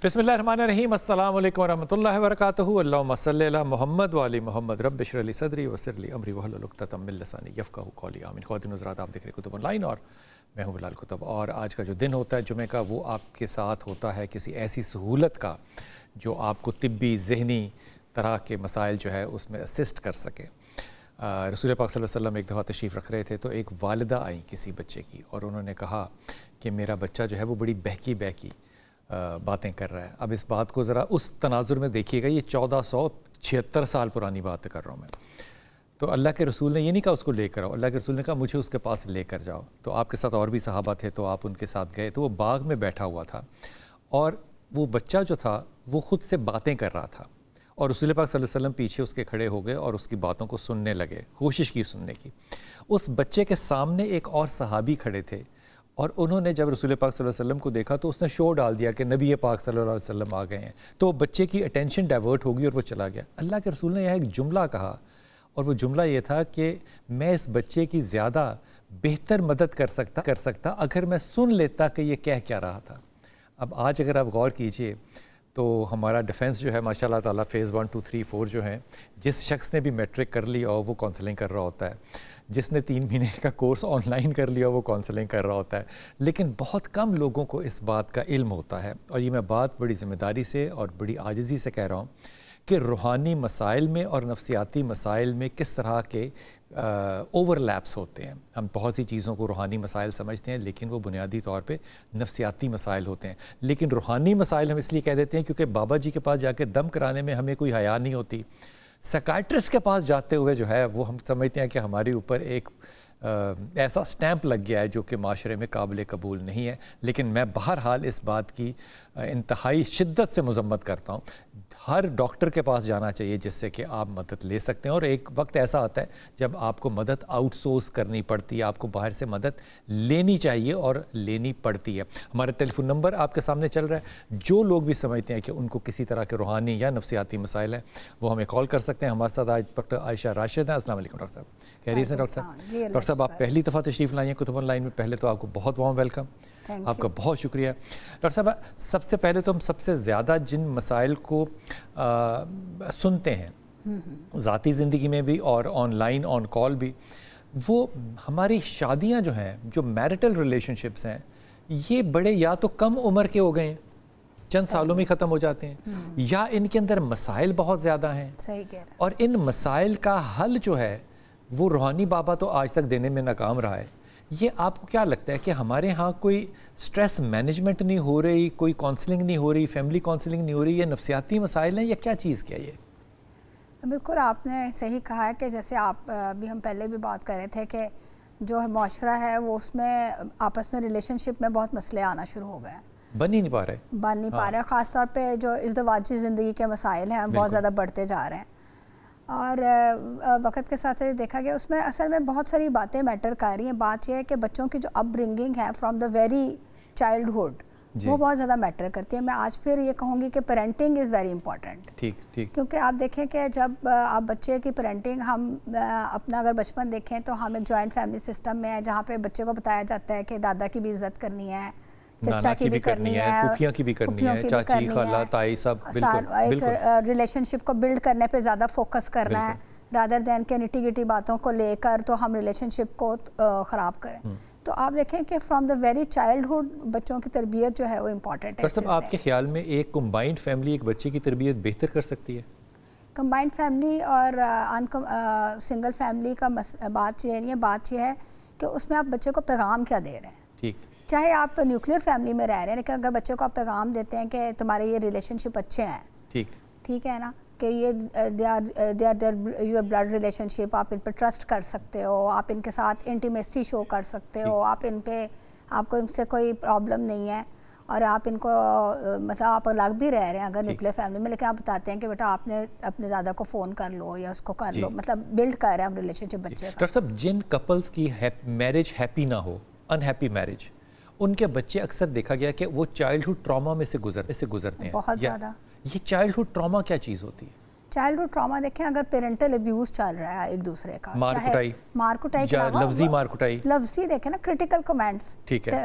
बिस्मिल्लाहिर्रहमानिर्रहीम अस्सलाम वालेकुम वरहमतुल्लाहि वबरकातुहू। अल्लाहुम्मा सल्लि अला मुहम्मद व आलि मुहम्मद। रब्बि इश्रह ली सदरी वयस्सिर ली अमरी वहलुल उक़दतम मिन लिसानी यफ़क़हू क़ौली। आमीन। ख़वातीन हज़रात, आप देख रहे हैं कुतुब ऑनलाइन और मैं हूँ बिलाल कुतुब। और आज का जो दिन होता है जुमे का, वो आपके साथ होता है किसी ऐसी सहूलत का जो आपको तिब्बी ज़हनी तरह के मसाइल जो है उसमें असिस्ट कर सके। रसूल पाक सल्लल्लाहु अलैहि वसल्लम एक दफ़ा तशरीफ़ रख रहे थे तो एक वालिदा आई किसी बच्चे की और उन्होंने कहा कि मेरा बच्चा जो है वो बड़ी बहकी बहकी बातें कर रहा है। अब इस बात को ज़रा उस तनाजुर में देखिएगा, ये 1476 साल पुरानी बात कर रहा हूँ मैं। तो अल्लाह के रसूल ने ये नहीं कहा उसको लेकर आओ, अल्लाह के रसूल ने कहा मुझे उसके पास लेकर जाओ। तो आपके साथ और भी सहाबा थे तो आप उनके साथ गए, तो वो बाग में बैठा हुआ था और वो बच्चा जो था वो ख़ुद से बातें कर रहा था और रसूल पाक सल्लल्लाहु अलैहि वसल्लम पीछे उसके खड़े हो गए और उसकी बातों को सुनने लगे, कोशिश की सुनने की। उस बच्चे के सामने एक और सहाबी खड़े थे और उन्होंने जब रसूल पाक सल्लल्लाहु अलैहि वसल्लम को देखा तो उसने शोर डाल दिया कि नबी पाक सल्लल्लाहु अलैहि वसल्लम आ गए हैं। तो बच्चे की अटेंशन डाइवर्ट होगी और वो चला गया। अल्लाह के रसूल ने यह एक जुमला कहा और वो जुमला ये था कि मैं इस बच्चे की ज़्यादा बेहतर मदद कर सकता अगर मैं सुन लेता कि ये कह क्या रहा था। अब आज अगर आप गौर कीजिए तो हमारा डिफेंस जो है माशाल्लाह ताला फ़ेज़ 1 2 3 4 जो है, जिस शख्स ने भी मैट्रिक कर ली और वो काउंसलिंग कर रहा होता है, जिसने 3 महीने का कोर्स ऑनलाइन कर लिया वो काउंसलिंग कर रहा होता है, लेकिन बहुत कम लोगों को इस बात का इल्म होता है। और ये मैं बात बड़ी ज़िम्मेदारी से और बड़ी आजिज़ी से कह रहा हूँ कि रूहानी मसाइल में और नफ्सियाती मसाइल में किस तरह के ओवरलैप्स होते हैं। हम बहुत सी चीज़ों को रूहानी मसाइल समझते हैं लेकिन वो बुनियादी तौर पे नफ्सियाती मसाइल होते हैं। लेकिन रूहानी मसाइल हम इसलिए कह देते हैं क्योंकि बाबा जी के पास जाके दम कराने में हमें कोई हया नहीं होती। साइकाइट्रिस्ट के पास जाते हुए जो है वो हम समझते हैं कि हमारे ऊपर एक ऐसा स्टैंप लग गया है जो कि माशरे में काबिल कबूल नहीं है। लेकिन मैं बहरहाल इस बात की इंतहाई शिद्दत से मजम्मत करता हूँ। हर डॉक्टर के पास जाना चाहिए जिससे कि आप मदद ले सकते हैं। और एक वक्त ऐसा आता है जब आपको मदद आउटसोर्स करनी पड़ती है, आपको बाहर से मदद लेनी चाहिए और लेनी पड़ती है। हमारा टेलीफोन नंबर आपके सामने चल रहा है। जो लोग भी समझते हैं कि उनको किसी तरह के रूहानी या नफ्सियाती मसाइल हैं वो हमें कॉल कर सकते हैं। हमारे साथ आज डॉक्टर आयशा राशिद हैं। अस्सलाम वालेकुम डॉक्टर साहब, खैरियत से? डॉक्टर साहब आप पहली दफ़ा तशरीफ़ लाई हैं कुतुब ऑनलाइन में, पहले तो आपको बहुत बहुत वेलकम, आपका बहुत शुक्रिया। डॉक्टर साहब, सबसे पहले तो हम सबसे ज़्यादा जिन मसाइल को सुनते हैं ज़ाती ज़िंदगी में भी और ऑनलाइन ऑन कॉल भी, वो हमारी शादियां जो हैं, जो मैरिटल रिलेशनशिप्स हैं, ये बड़े या तो कम उम्र के हो गए हैं, चंद सालों में ख़त्म हो जाते हैं, या इनके अंदर मसाइल बहुत ज़्यादा हैं। सही कह रहे हैं। और इन मसाइल का हल जो है वो रूहानी बाबा तो आज तक देने में नाकाम रहा है। ये आपको क्या लगता है कि हमारे यहाँ कोई स्ट्रेस मैनेजमेंट नहीं हो रही, कोई काउंसलिंग नहीं हो रही, फैमिली काउंसलिंग नहीं हो रही, ये नफ्सियाती मसाइल हैं या क्या चीज़ क्या ये? बिल्कुल आपने सही कहा है कि जैसे आप अभी हम पहले भी बात कर रहे थे कि जो है माशरा है वो उसमें आपस में रिलेशनशिप में बहुत मसले आना शुरू हो गए हैं, बन ही नहीं पा रहे, बन नहीं पा रहे। ख़ास तौर पे जो इज़्दिवाजी ज़िंदगी के मसाइल हैं बहुत ज़्यादा बढ़ते जा रहे हैं। और वक्त के साथ साथ देखा गया उसमें असल में बहुत सारी बातें मैटर कर रही हैं। बात यह है कि बच्चों की जो अपब्रिंगिंग है फ्रॉम द वेरी चाइल्डहुड वो बहुत ज़्यादा मैटर करती है। मैं आज फिर ये कहूँगी कि पेरेंटिंग इज़ वेरी इंपॉर्टेंट। ठीक ठीक। क्योंकि आप देखें कि जब आप बच्चे की पेरेंटिंग, हम अपना अगर बचपन देखें तो हम एक जॉइंट फैमिली सिस्टम में है जहाँ पे बच्चे को बताया जाता है कि दादा की भी इज़्ज़त करनी है, चचा की भी करनी है, फूफियाँ की भी करनी है, चाची खाला ताई सब, एक रिलेशनशिप को बिल्ड करने पे ज़्यादा फोकस करना है रादर दैन के निटी गिटी बातों को लेकर तो हम रिलेशनशिप को ख़राब करें। तो आप देखें कि फ्रॉम द वेरी चाइल्डहुड बच्चों की तरबियत जो है वो इम्पॉर्टेंट है। सब आपके ख्याल में एक कंबाइंड फैमिली एक बच्चे की तरबियत बेहतर कर सकती है? कंबाइंड फैमिली और सिंगल फैमिली का बात ये नहीं है, बात ये है कि उसमें आप बच्चे को पैगाम क्या दे रहे हैं। ठीक, चाहे आप न्यूक्लियर फैमिली में रह रहे हैं, लेकिन अगर बच्चे को आप पैगाम देते हैं कि तुम्हारे ये रिलेशनशिप अच्छे हैं, ठीक है ना, कि ये they are your blood relationship, आप इन पर ट्रस्ट कर सकते हो, आप इनके साथ इंटीमेसी शो कर सकते हो, आप इन पे, आपको इनसे कोई प्रॉब्लम नहीं है और आप इनको मतलब आप अलग भी रह रहे हैं अगर न्यूक्लियर फैमिली में, लेकिन आप बताते हैं कि बेटा आपने अपने दादा को फ़ोन कर लो या उसको कर लो, मतलब बिल्ड कर रहे हैं हम रिलेशनशिप बच्चे का। डॉक्टर साहब, जिन कपल्स की मैरिज हैप्पी ना हो, अनहैप्पी मैरिज, उनके बच्चे अक्सर देखा गया कि वो चाइल्डहुड ट्रॉमा में से गुजरते हैं। बहुत ज़्यादा। ये चाइल्डहुड ट्रॉमा क्या चीज़ होती है? चाइल्डहुड ट्रॉमा देखें, अगर पेरेंटल अब्यूज चल रहा है एक दूसरे का, मार कुटाई के अलावा लफ्जी मार कुटाई, लफ्जी देखें ना, क्रिटिकल कमेंट्स, ठीक है,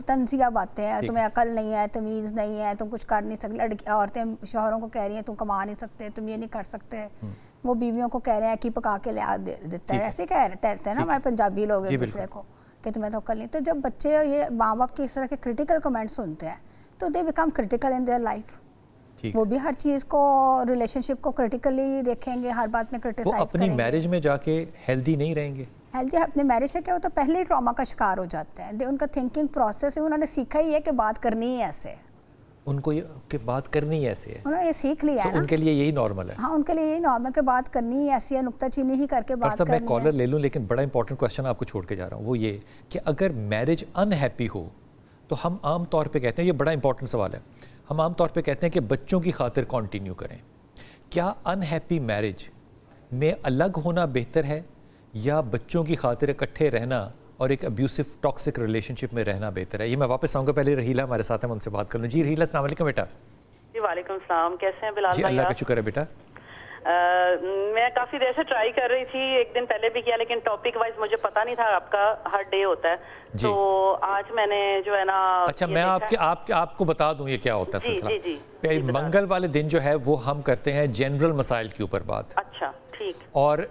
तंजिया बातें हैं, तुम्हें अकल नहीं है, तमीज़ नहीं है, तुम कुछ कर नहीं सकते, लड़की औरतें शोहरों को कह रही हैं तुम कमा नहीं सकते, तुम ये नहीं कर सकते, वो बीवियों को कह रहे हैं कि पका के ले देता है, ऐसे कहते हैं ना हमारे पंजाबी लोग एक दूसरे को कि तुम्हें तो अकल नहीं। तो जब बच्चे ये माँ बाप के इस तरह के क्रिटिकल कमेंट सुनते हैं तो they become critical in their life. वो भी हर चीज़ को, रिलेशनशिप को क्रिटिकली देखेंगे, हर बात में क्रिटिसाइज करेंगे। वो अपनी मैरिज में जाके हेल्दी नहीं रहेंगे। हेल्दी अपने मैरिज से क्या, वो तो पहले ही ट्रॉमा का शिकार हो जाते हैं। उनका थिंकिंग प्रोसेस है, उन्होंने सीखा ही है कि बात करनी है ऐसे, उनको ये कि बात करनी है ऐसे है, उन्होंने ये सीख लिया है ना, उनके लिए यही नॉर्मल है। हाँ, उनके लिए यही नॉर्मल है कि बात करनी ही ऐसी है, नुक्ताचीनी ही करके बात करनी है। मैं कॉलर ले लूँ, लेकिन बड़ा इंपॉर्टेंट क्वेश्चन आपको छोड़ के जा रहा हूँ, वो ये कि अगर मैरिज अनहैप्पी हो तो हम आम तौर पे कहते हैं, ये बड़ा इंपॉर्टेंट सवाल है, हम आम तौर पे कहते हैं कि बच्चों की खातिर कंटिन्यू करें। क्या अनहैप्पी मैरिज में अलग होना बेहतर है या बच्चों की खातिर इकट्ठे रहना और एक अब्यूसिव टॉक्सिक रिलेशनशिप में रहना बेहतर है? ये मैं वापस आऊँगा, पहले रहीला हमारे साथ है, मैं उनसे बात कर लूँ। जी रहीला, अस्सलाम वालेकुम बेटा। जी वालेकुम सलाम, कैसे हैं बिलाल जी? अल्लाह का शुक्र है बेटा। मैं काफ़ी देर से ट्राई कर रही थी, एक दिन पहले भी किया, लेकिन टॉपिक वाइज मुझे पता नहीं था आपका हर डे होता है, तो आज मैंने जो है ना। अच्छा, मैं आपको बता दूं ये क्या होता है सिलसिला। जी, जी, मंगल वाले दिन जो है वो हम करते हैं जनरल मसाइल के ऊपर बात। अच्छा, ठीक। और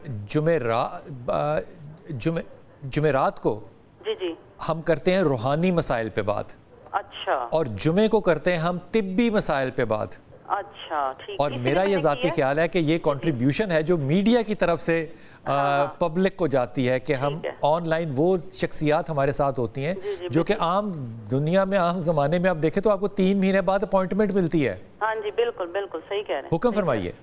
जुमेरात को जी हम करते हैं रूहानी मसाइल पे बात। अच्छा। और जुमे को करते हैं हम तिब्बी मसाइल पे बात। अच्छा, ठीक। और मेरा ये ज़ाती ख्याल है कि ये कंट्रीब्यूशन है जो मीडिया की तरफ से पब्लिक को जाती है कि हम ऑनलाइन, वो शख्सियात हमारे साथ होती हैं जो कि आम दुनिया में, आम ज़माने में आप देखें तो आपको 3 महीने बाद अपॉइंटमेंट मिलती है। हाँ जी, बिल्कुल बिल्कुल सही कह रहे हैं। हुक्म फरमाइए।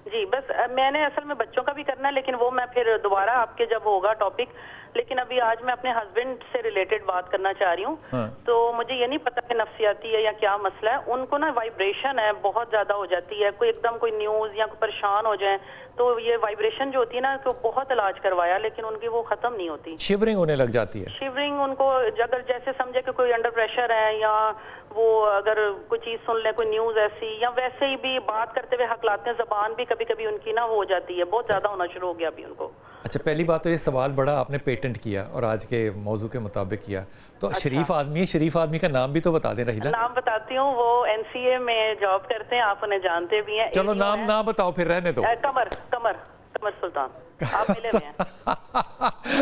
जी, बस मैंने असल में बच्चों का भी करना है, लेकिन वो मैं फिर दोबारा आपके जब होगा टॉपिक, लेकिन अभी आज मैं अपने हस्बैंड से रिलेटेड बात करना चाह रही हूँ। तो मुझे ये नहीं पता कि नफ्सियाती है या क्या मसला है, उनको ना वाइब्रेशन है बहुत ज्यादा हो जाती है, कोई एकदम कोई न्यूज या कोई परेशान हो जाए तो ये वाइब्रेशन जो होती है ना, तो बहुत इलाज करवाया लेकिन उनकी वो खत्म नहीं होती, शिवरिंग होने लग जाती है। शिवरिंग उनको, अगर जैसे समझे कि कोई अंडर प्रेशर है या वो अगर कोई चीज सुन ले, कोई न्यूज ऐसी, या वैसे ही भी बात करते हुए हकलाते हैं, जबान भी कभी कभी उनकी ना वो हो जाती है, बहुत ज्यादा होना शुरू हो गया अभी उनको। अच्छा, पहली बात तो ये सवाल बड़ा आपने पेटेंट किया और आज के मौजू के मुताबिक किया, तो अच्छा। शरीफ आदमी है, शरीफ आदमी का नाम भी तो बता दें रहीला। नाम बताती हूँ, वो NCA में जॉब करते हैं, आप उन्हें जानते भी हैं। चलो नाम ना बताओ, फिर रहने दो। कमर सुल्तान, आप मिले हुए हैं,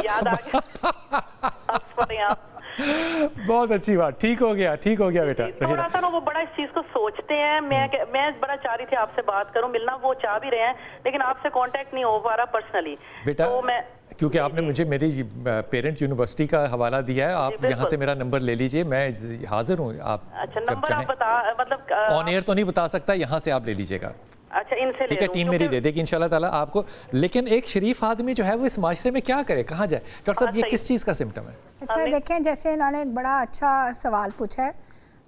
याद आ गया। बहुत अच्छी बात, ठीक हो गया बेटा। थोड़ा सा ना वो बड़ा इस चीज को सोचते हैं, मैं बड़ा चाह रही थी आपसे बात करूं, मिलना वो चाह भी रहे हैं, लेकिन आपसे कांटेक्ट नहीं हो पा रहा पर्सनली बेटा। तो मैं, क्योंकि आपने मुझे मेरी पेरेंट यूनिवर्सिटी का हवाला दिया है, आप यहाँ से मेरा नंबर ले लीजिए, मैं हाजिर हूँ। आप अच्छा, नंबर आप बता, मतलब ऑन एयर तो नहीं बता सकता, यहाँ से आप ले लीजिएगा। अच्छा, इनसे ठीक है, टीम मेरी दे देगी इंशाल्लाह ताला आपको। लेकिन एक शरीफ आदमी जो है वो इस माशरे में क्या करे, कहाँ जाए? डॉक्टर साहब, ये किस चीज़ का सिम्टम है? अच्छा देखें, जैसे इन्होंने एक बड़ा अच्छा सवाल पूछा है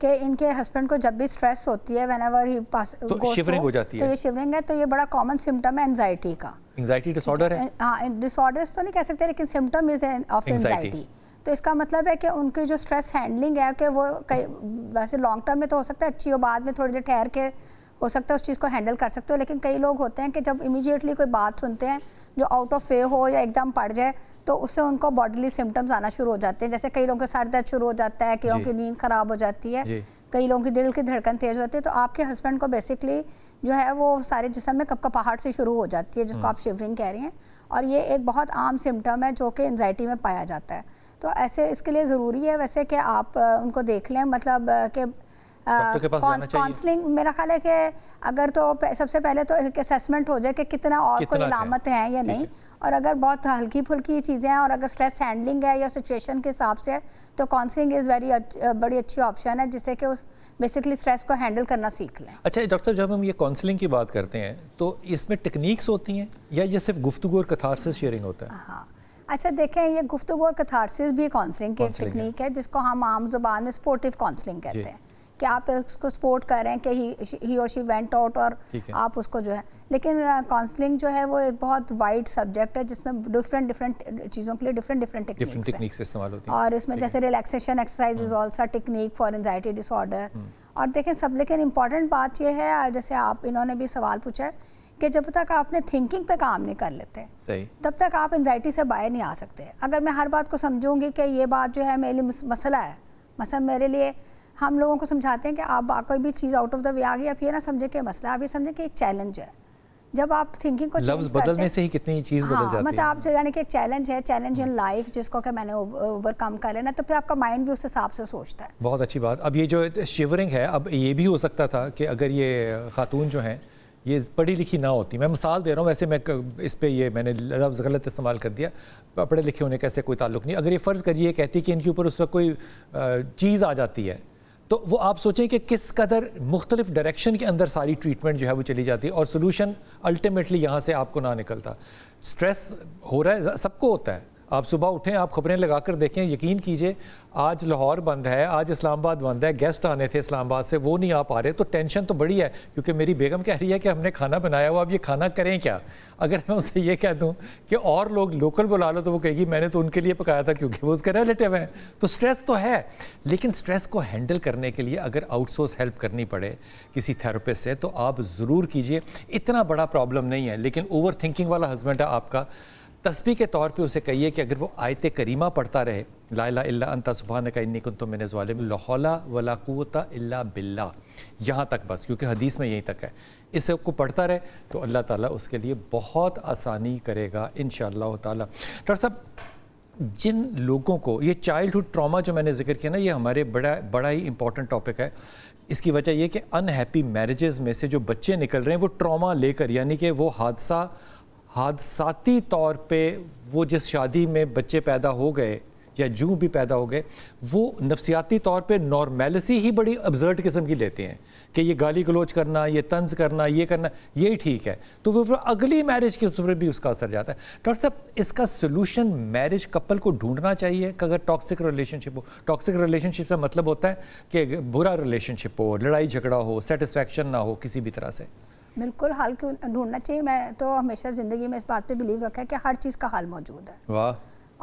कि इनके हस्बैंड को जब भी स्ट्रेस होती है, व्हेनेवर ही पास तो शिवरिंग हो जाती है। तो ये शिवरिंग है, तो ये बड़ा कॉमन सिम्टम है एंजाइटी का। एंजाइटी डिसऑर्डर है? हाँ, डिसऑर्डर्स तो नहीं कह सकते, लेकिन सिम्टम इज ऑफ एंजाइटी। तो इसका मतलब है कि उनकी जो स्ट्रेस हैंडलिंग है कि वो वैसे लॉन्ग टर्म में तो हो सकता है अच्छी हो, बाद में थोड़ी देर ठहर के हो सकता है उस चीज़ को हैंडल कर सकते हो, लेकिन कई लोग होते हैं कि जब इमीडिएटली कोई बात सुनते हैं जो आउट ऑफ वे हो या एकदम पड़ जाए, तो उससे उनको बॉडीली सिम्टम्स आना शुरू हो जाते हैं। जैसे कई लोगों के सर दर्द शुरू हो जाता है, कईयों की नींद ख़राब हो जाती है, कई लोगों की दिल की धड़कन तेज़ होती है। तो आपके हस्बैंड को बेसिकली जो है वो सारे जिस्म में कपकपाहट से शुरू हो जाती है, जिसको आप शिवरिंग कह रही हैं, और ये एक बहुत आम सिम्टम है जो कि एंजाइटी में पाया जाता है। तो ऐसे इसके लिए ज़रूरी है वैसे कि आप उनको देख लें, मतलब कि काउंसलिंग, मेरा ख्याल है कि अगर तो सबसे पहले तो एक असेसमेंट हो जाए कि कितना और कोई अलामत है या नहीं, और अगर बहुत हल्की फुल्की चीज़ें हैं और अगर स्ट्रेस हैंडलिंग है या सिचुएशन के हिसाब से, तो काउंसलिंग इज़ बड़ी अच्छी ऑप्शन है, जिससे कि उस बेसिकली स्ट्रेस को हैंडल करना सीख लें। अच्छा डॉक्टर, जब हम ये काउंसलिंग की बात करते हैं तो इसमें टेक्निक्स होती हैं या ये सिर्फ गुफ्तगू और कैथारसिस शेयरिंग होता है? हाँ, अच्छा देखें, ये गुफ्तगू और कैथारसिस भी काउंसलिंग की टेक्निक है, जिसको हम आम जुबान में सपोर्टिव काउंसलिंग कहते हैं, कि आप उसको सपोर्ट कर रहे हैं कि ही और शी वेंट आउट, और आप उसको जो है, लेकिन काउंसलिंग जो है वो एक बहुत वाइड सब्जेक्ट है, जिसमें डिफरेंट चीज़ों के लिए डिफरेंट टेक्निक्स इस्तेमाल होती हैं। और इसमें जैसे relaxation exercise is also technique for anxiety disorder. और देखें सब, लेकिन इम्पॉर्टेंट बात यह है, जैसे आप इन्होंने भी सवाल पूछा है कि जब तक आपने थिंकिंग पे काम नहीं कर लेते सही, तब तक आप एंजाइटी से बाहर नहीं आ सकते। अगर मैं हर बात को समझूंगी कि ये बात जो है मेरे लिए मसला है, मसला मेरे लिए, हम लोगों को समझाते हैं कि आप कोई भी चीज़ आउट ऑफ द वे आ गई, आप ये ना समझे कि मसला, आप ये समझे कि एक चैलेंज है। जब आप थिंकिंग को लफ्ज़ बदलने से ही कितनी चीज़ बदल जाती है। मतलब आप यानी कि एक चैलेंज है, चैलेंज इन लाइफ, जिसको कि मैंने ओवरकम कर लेना, तो फिर आपका माइंड भी उस हिसाब से सोचता है। बहुत अच्छी बात। अब ये जो शिवरिंग है, अब ये भी हो सकता था कि अगर ये खातून जो हैं ये पढ़ी लिखी ना होती, मैं मिसाल दे रहा हूँ, वैसे मैं इस पे ये मैंने लफ्ज़ गलत इस्तेमाल कर दिया, पढ़े लिखे होने का ऐसे कोई ताल्लुक़ नहीं। अगर ये फ़र्ज़ करिए कहती कि इनके ऊपर उस वक्त कोई चीज़ आ जाती है, तो वो आप सोचें कि किस कदर मुख्तलिफ डायरेक्शन के अंदर सारी ट्रीटमेंट जो है वो चली जाती है और सोल्यूशन अल्टीमेटली यहाँ से आपको ना निकलता। स्ट्रेस हो रहा है, सबको होता है। आप सुबह उठें, आप खबरें लगा कर देखें, यकीन कीजिए आज लाहौर बंद है, आज इस्लामाबाद बंद है, गेस्ट आने थे इस्लामाबाद से, वो नहीं आ पा रहे, तो टेंशन तो बड़ी है, क्योंकि मेरी बेगम कह रही है कि हमने खाना बनाया हुआ, अब ये खाना करें क्या। अगर मैं उसे ये कह दूं कि और लोग लोकल बुला लो, तो वो कहेगी मैंने तो उनके लिए पकाया था क्योंकि वो उसके रिलेटिव हैं। तो स्ट्रेस तो है, लेकिन स्ट्रेस को हैंडल करने के लिए अगर आउटसोर्स हेल्प करनी पड़े किसी थेरेपिस्ट से, तो आप ज़रूर कीजिए। इतना बड़ा प्रॉब्लम नहीं है, लेकिन ओवर थिंकिंग वाला हस्बैंड है आपका, तस्बीह के तौर पे उसे कहिए कि अगर वो आयत करीमा पढ़ता रहे, ला इलाहा इल्ला अंता सुब्हानका इन्नी कुन्तु मिनज़ ज़ालिमीन, ला हौला वला कुव्वता इल्ला बिल्लाह, यहाँ तक बस, क्योंकि हदीस में यहीं तक है। इसे को पढ़ता रहे तो अल्लाह ताला उसके लिए बहुत आसानी करेगा इंशाअल्लाह ताला। डॉक्टर साहब, जिन लोगों को ये चाइल्डहुड ट्रॉमा जो मैंने जिक्र किया ना, ये हमारे बड़ा ही इंपॉर्टेंट टॉपिक है। इसकी वजह ये कि अनहैप्पी मैरिजेज़ में से जो बच्चे निकल रहे हैं वो ट्रॉमा लेकर, यानी कि वो हादसाती तौर पे वो जिस शादी में बच्चे पैदा हो गए या जूँ भी पैदा हो गए, वो नफसियाती तौर पे नॉर्मेलिटी ही बड़ी अब्जर्ड किस्म की लेते हैं कि ये गाली गलोच करना, ये तंज करना, ये करना, यही ठीक है। तो वो अगली मैरिज के ऊपर भी उसका असर जाता है। डॉक्टर साहब, इसका सोल्यूशन मैरिज कपल को ढूंढना चाहिए कि अगर टॉक्सिक रिलेशनशिप हो। टॉक्सिक रिलेशनशिप का मतलब होता है कि बुरा रिलेशनशिप हो, लड़ाई झगड़ा हो, सेटिस्फैक्शन ना हो किसी भी तरह से। बिल्कुल हल क्यों ढूंढना चाहिए। मैं तो हमेशा ज़िंदगी में इस बात पे बिलीव रखा है कि हर चीज़ का हल मौजूद है। वाह।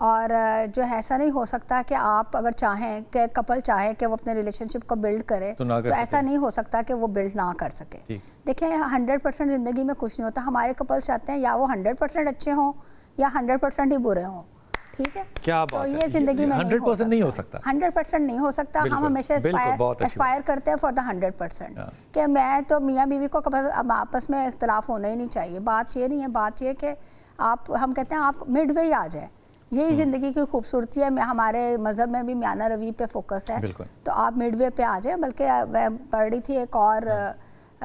और जो है ऐसा नहीं हो सकता कि आप अगर चाहें कि कपल चाहे कि वो अपने रिलेशनशिप को बिल्ड करे तो ऐसा नहीं हो सकता कि वो बिल्ड ना कर सके। देखें 100% ज़िंदगी में कुछ नहीं होता। हमारे कपल चाहते हैं या वो 100% अच्छे हों या 100% ही बुरे हों, ठीक है। क्या बात तो ये ज़िंदगी में 100% नहीं हो सकता, 100% नहीं हो सकता। हम हमेशा एस्पायर करते हैं फॉर द 100% कि मैं तो मियाँ बीवी को आपस में इख्तलाफ होना ही नहीं चाहिए। बात ये नहीं है, बात ये कि हम कहते हैं आप मिड वे ही आ जाए। यही ज़िंदगी की खूबसूरती है। मैं हमारे मज़हब में भी मियाना रवी पे फोकस है, तो आप मिड वे पे आ जाए। बल्कि मैं पढ़ रही थी एक और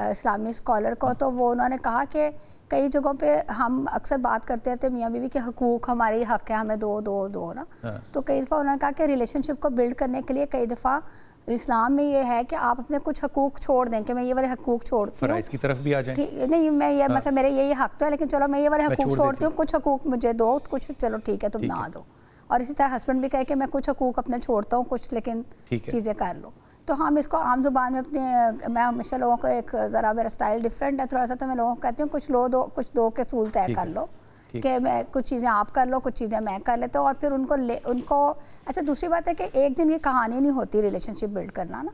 इस्लामी स्कॉलर को, तो वो उन्होंने कहा कि कई जगहों पे हम अक्सर बात करते थे मियाँ बीवी के हकूक़, हमारी हक़ है, हमें दो ना। तो कई दफ़ा उन्होंने कहा कि रिलेशनशिप को बिल्ड करने के लिए कई दफ़ा इस्लाम में ये है कि आप अपने कुछ हकूक़ छोड़ दें कि मैं ये वाले हकूक़ छोड़ती हूँ, इसकी तरफ भी आ जाए। नहीं मैं ये मतलब मेरे ये हक़ तो है, लेकिन चलो मैं ये वाले हकूक़ छोड़ती हूँ, कुछ हकूक़ मुझे दो, कुछ चलो ठीक है तुम ना दो। और इसी तरह हस्बैंड भी कहे कि मैं कुछ हकूक़ अपने छोड़ता हूँ, कुछ लेकिन चीज़ें कर लो। तो हम इसको आम ज़ुबान में अपने, मैं हमेशा लोगों को एक ज़रा मेरा स्टाइल डिफरेंट है थोड़ा सा, तो मैं लोगों को कहती हूँ कुछ कुछ दो के सूल तय कर लो कि मैं कुछ चीज़ें आप कर लो, कुछ चीज़ें मैं कर लेता हूँ। और फिर उनको अच्छा, दूसरी बात है कि एक दिन की कहानी नहीं होती रिलेशनशिप बिल्ड करना ना,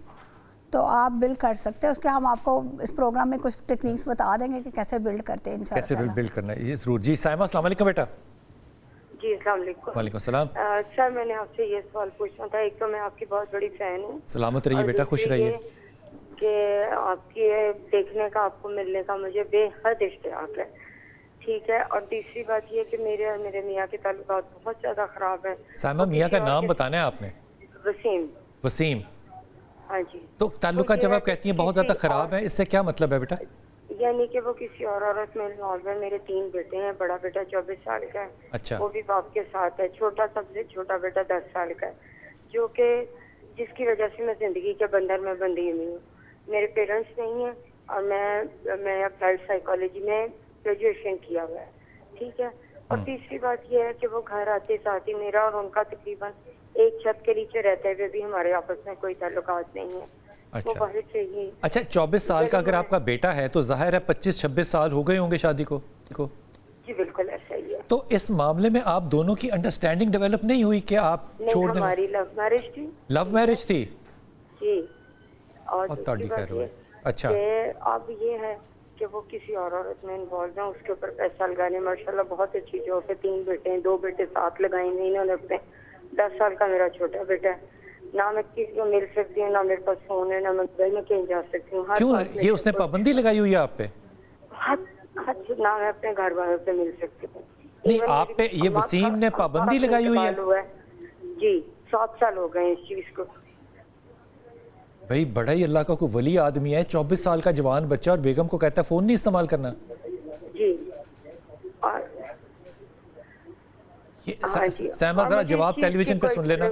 तो आप बिल्ड कर सकते हैं। उसके हम आपको इस प्रोग्राम में कुछ टेक्निक्स बता देंगे कि कैसे बिल्ड करते हैं इंशाल्लाह। कैसे बिल्ड करना है ये ज़रूर। जी साइमा, अस्सलाम वालेकुम बेटा। जी अस्सलाम वालेकुम। वालेकुम सलाम। सर मैंने आपसे ये सवाल पूछना था। एक तो मैं आपकी बहुत बड़ी फ़ैन हूँ। सलामत रहिए बेटा, खुश रहिए। कि आपकी देखने का, आपको मिलने का मुझे बेहद इश्तियाक है, ठीक है। और तीसरी बात ये कि मेरे और मेरे मियाँ के ताल्लुकात बहुत ज़्यादा ख़राब है। साइमा, मियाँ का नाम बताना है आपने? वसीम। वसीम, हाँ जी। तो ताल्लुकात जब आप कहती हैं बहुत ज़्यादा ख़राब है, इससे क्या मतलब है बेटा? यानी कि वो किसी और औरत में इन्वॉल्व है। मेरे 3 बेटे हैं, बड़ा बेटा 24 साल का है, अच्छा, वो भी बाप के साथ है। सबसे छोटा बेटा 10 साल का है, जो कि जिसकी वजह से मैं जिंदगी के बंधन में बंधी हुई हूँ। मेरे पेरेंट्स नहीं है और मैं अप्लाइड साइकोलॉजी में ग्रेजुएशन किया हुआ है, ठीक है। और तीसरी बात यह है कि वो घर आते साथ ही मेरा और उनका तकरीबन एक छत के नीचे रहते हुए भी हमारे आपस में कोई ताल्लुकात नहीं है। अच्छा, अच्छा 24 साल का अगर आपका बेटा है तो जाहिर है 25-26 साल हो गए होंगे शादी को। जी बिल्कुल ऐसा ही है। तो इस मामले में आप दोनों की अंडरस्टैंडिंग डेवलप नहीं हुई कि आप छोड़ दें? हमारी लव मैरिज थी। लव मैरिज थी जी। और दूसरी बात ये अच्छा, कि अब ये है कि वो किसी और औरत में इन्वॉल्व है, उसके ऊपर पैसा लगाने। माशाल्लाह बहुत अच्छी जॉब है, 3 बेटे हैं, 2 बेटे साथ लगाएंगे इन्होंने अपने। 10 साल का मेरा छोटा बेटा है। ना मैं किसी को मिल सकती हूँ, ना मेरे पास फोन है, ना मैं दुबई में कहीं जा सकती हूँ। क्यों ये उसने पाबंदी लगाई हुई है आप पे? ना मैं अपने घर वालों से मिल सकती हूँ। नहीं, आप पे ये वसीम ने पाबंदी लगाई हुई है? जी 7 साल हो गए इस चीज को। भाई बड़ा ही अल्लाह का कोई वली आदमी है, 24 साल का जवान बच्चा, और बेगम को कहता है फोन नहीं इस्तेमाल करना। जी और ये सहमा जरा जवाब टेलीविजन पे सुन लेना।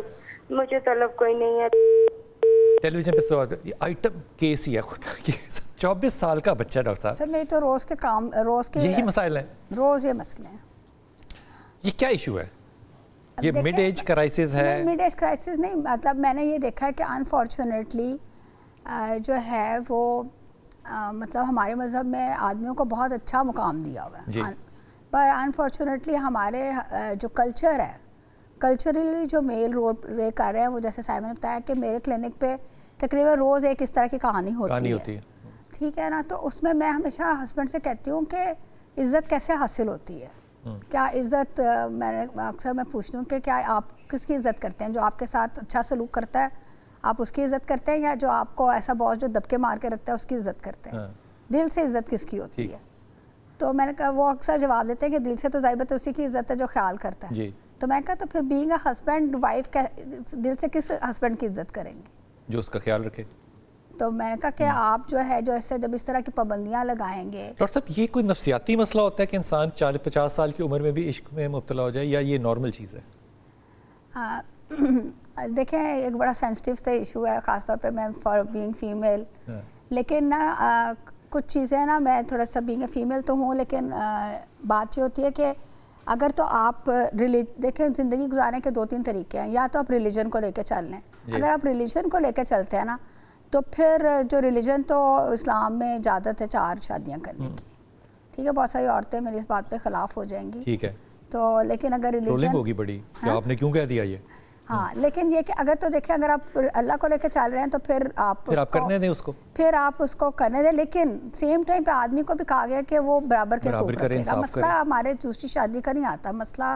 मुझे तलब कोई नहीं है टेलीविजन पे सवाल, ये आइटम केस ही है खुदा की। 24 साल का बच्चा डॉक्टर साहब। सर मैं तो रोज के काम, रोज के यही मसाइल है, रोज ये मसले हैं। ये क्या इशू है? ये मिड एज क्राइसिस है? मिड एज क्राइसिस नहीं, मतलब मैंने ये देखा है कि अनफॉर्चुनेटली जो है वो मतलब हमारे मज़हब में आदमियों को बहुत अच्छा मुकाम दिया हुआ है, पर अनफॉर्चुनेटली हमारे जो कल्चर है, कल्चरली जो मेल रोल प्ले कर रहे हैं वो, जैसे साइमन ने बताया कि मेरे क्लिनिक पे तकरीबन रोज़ एक इस तरह की कहानी होती है। ठीक है ना, तो उसमें मैं हमेशा हस्बैंड से कहती हूँ कि इज़्ज़त कैसे हासिल होती है, क्या इज़्ज़त, मैंने अक्सर मैं पूछती हूँ कि क्या आप किसकी इज़्ज़त करते हैं? जो आपके साथ अच्छा सलूक करता है आप उसकी इज़्ज़त करते हैं, या जो आपको ऐसा बॉस जो दबके मार के रखता है उसकी इज़्ज़त करते हैं? दिल से इज़्ज़त किसकी होती है? तो मैंने कहा, वो अक्सर जवाब देते हैं कि दिल से तो ज़ाहिर उसी की इज़्ज़त है जो ख्याल करता है। तो मैं कहा तो फिर बीइंग अ हस्बैंड वाइफ दिल से किस हस्बैंड की इज़्ज़त करेंगे जो उसका ख्याल रखे? तो मैंने कहा कि आप जो है जो ऐसे जब इस तरह की पाबंदियां लगाएंगे। डॉक्टर साहब ये कोई नफ्सियाती मसला होता है कि इंसान 40-50 साल की उम्र में भी इश्क में मुब्तला हो जाए, या ये नॉर्मल चीज़ है? देखें एक बड़ा सेंसिटिव सा इशू है, ख़ासतौर पे मैं फॉर बीइंग फीमेल, लेकिन ना कुछ चीज़ें ना, मैं थोड़ा सा बीइंग फीमेल तो हूँ, लेकिन बात ये होती है कि अगर तो आप देखें ज़िंदगी गुजारने के 2-3 तरीके हैं, या तो आप रिलीजन को लेकर चल लें। अगर आप रिलीजन को लेकर चलते हैं ना, तो फिर जो रिलीजन, तो इस्लाम में इजाज़त है 4 शादियां करने की। ठीक है, बहुत सारी औरतें मेरी इस बात पे ख़िलाफ़ हो जाएंगी। ठीक है, तो लेकिन अगर रिलीजन होगी बड़ी कि आपने क्यों कह दिया ये? हाँ, लेकिन ये कि अगर तो देखें अगर आप अल्लाह को लेकर चल रहे हैं तो फिर आप करने दें उसको, फिर आप उसको करने दें, लेकिन सेम टाइम पे आदमी को भी कहा गया कि वो बराबर के रखेगा। मसला हमारे दूसरी शादी का नहीं आता, मसला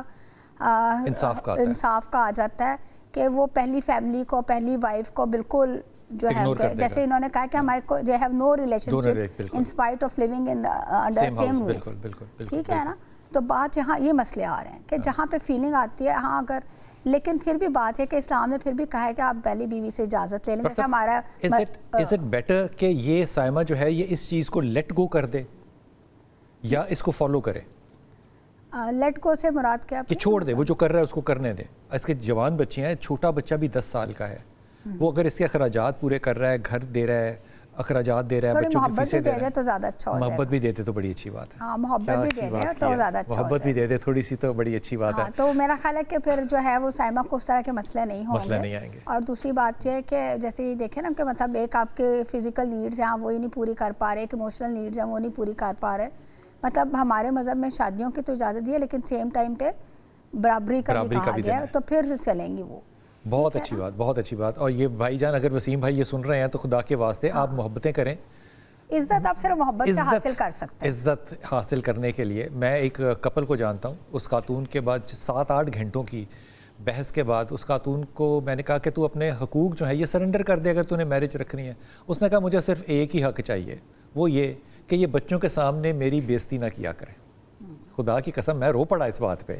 इंसाफ का आ जाता है कि वो पहली फैमिली को, पहली वाइफ को बिल्कुल जो है, जैसे इन्होंने कहा कि हमारे को they have no relationship in spite of living in under same roof. ठीक है ना, तो बात यहाँ ये मसले आ रहे हैं कि जहाँ पे फीलिंग आती है, हाँ अगर, लेकिन फिर भी बात है कि इस्लाम ने फिर भी कहा है कि आप पहली बीवी से इजाज़त ले लें। जैसे हमारा इज इट बेटर कि ये साइमा जो है ये इस चीज़ को लेट गो कर दे या इसको फॉलो करे? लेट गो से मुराद क्या कि छोड़ दे, वो जो कर रहा है उसको करने दे। इसके जवान बच्चे हैं, छोटा बच्चा भी 10 साल का है, वो अगर इसके अखराजात पूरे कर रहा है, घर दे रहा है, अखराजात दे रहा है, बच्चों की फीसें दे रहा है, तो ज़्यादा अच्छा हो जाएगा। मोहब्बत भी देते तो बड़ी अच्छी बात है। हाँ, मोहब्बत भी दे दे तो ज़्यादा अच्छा, मोहब्बत भी दे दे थोड़ी सी तो बड़ी अच्छी बात है। तो मेरा ख्याल है कि फिर जो है वो साइमा को उस तरह के मसले नहीं आएंगे। और दूसरी बात यह है कि जैसे ये देखें ना कि मतलब एक आपके फिजिकल नीड्स हैं वो ही नहीं पूरी कर पा रहे, एक इमोशनल नीड्स हैं वो नहीं पूरी कर पा रहे। मतलब हमारे मज़हब में शादियों की तो इजाज़त दी है, लेकिन सेम टाइम पे बराबरी का भी कहा गया है, तो फिर चलेंगी वो। बहुत अच्छी बात, बहुत अच्छी बात। और ये भाईजान, अगर वसीम भाई ये सुन रहे हैं तो खुदा के वास्ते आप मोहब्बतें करें। इज़्ज़त आप सिर्फ मोहब्बत से हासिल कर सकते हैं। इज़्ज़त हासिल करने के लिए मैं एक कपल को जानता हूँ, उस खातून के बाद 7-8 घंटों की बहस के बाद उस खातून को मैंने कहा कि तू अपने हकूक़ जो है ये सरेंडर कर दे अगर तूने मैरिज रखनी है। उसने कहा मुझे सिर्फ एक ही हक़ चाहिए, वो ये कि ये बच्चों के सामने मेरी बेइज्जती ना किया करे। खुदा की कसम मैं रो पड़ा इस बात पे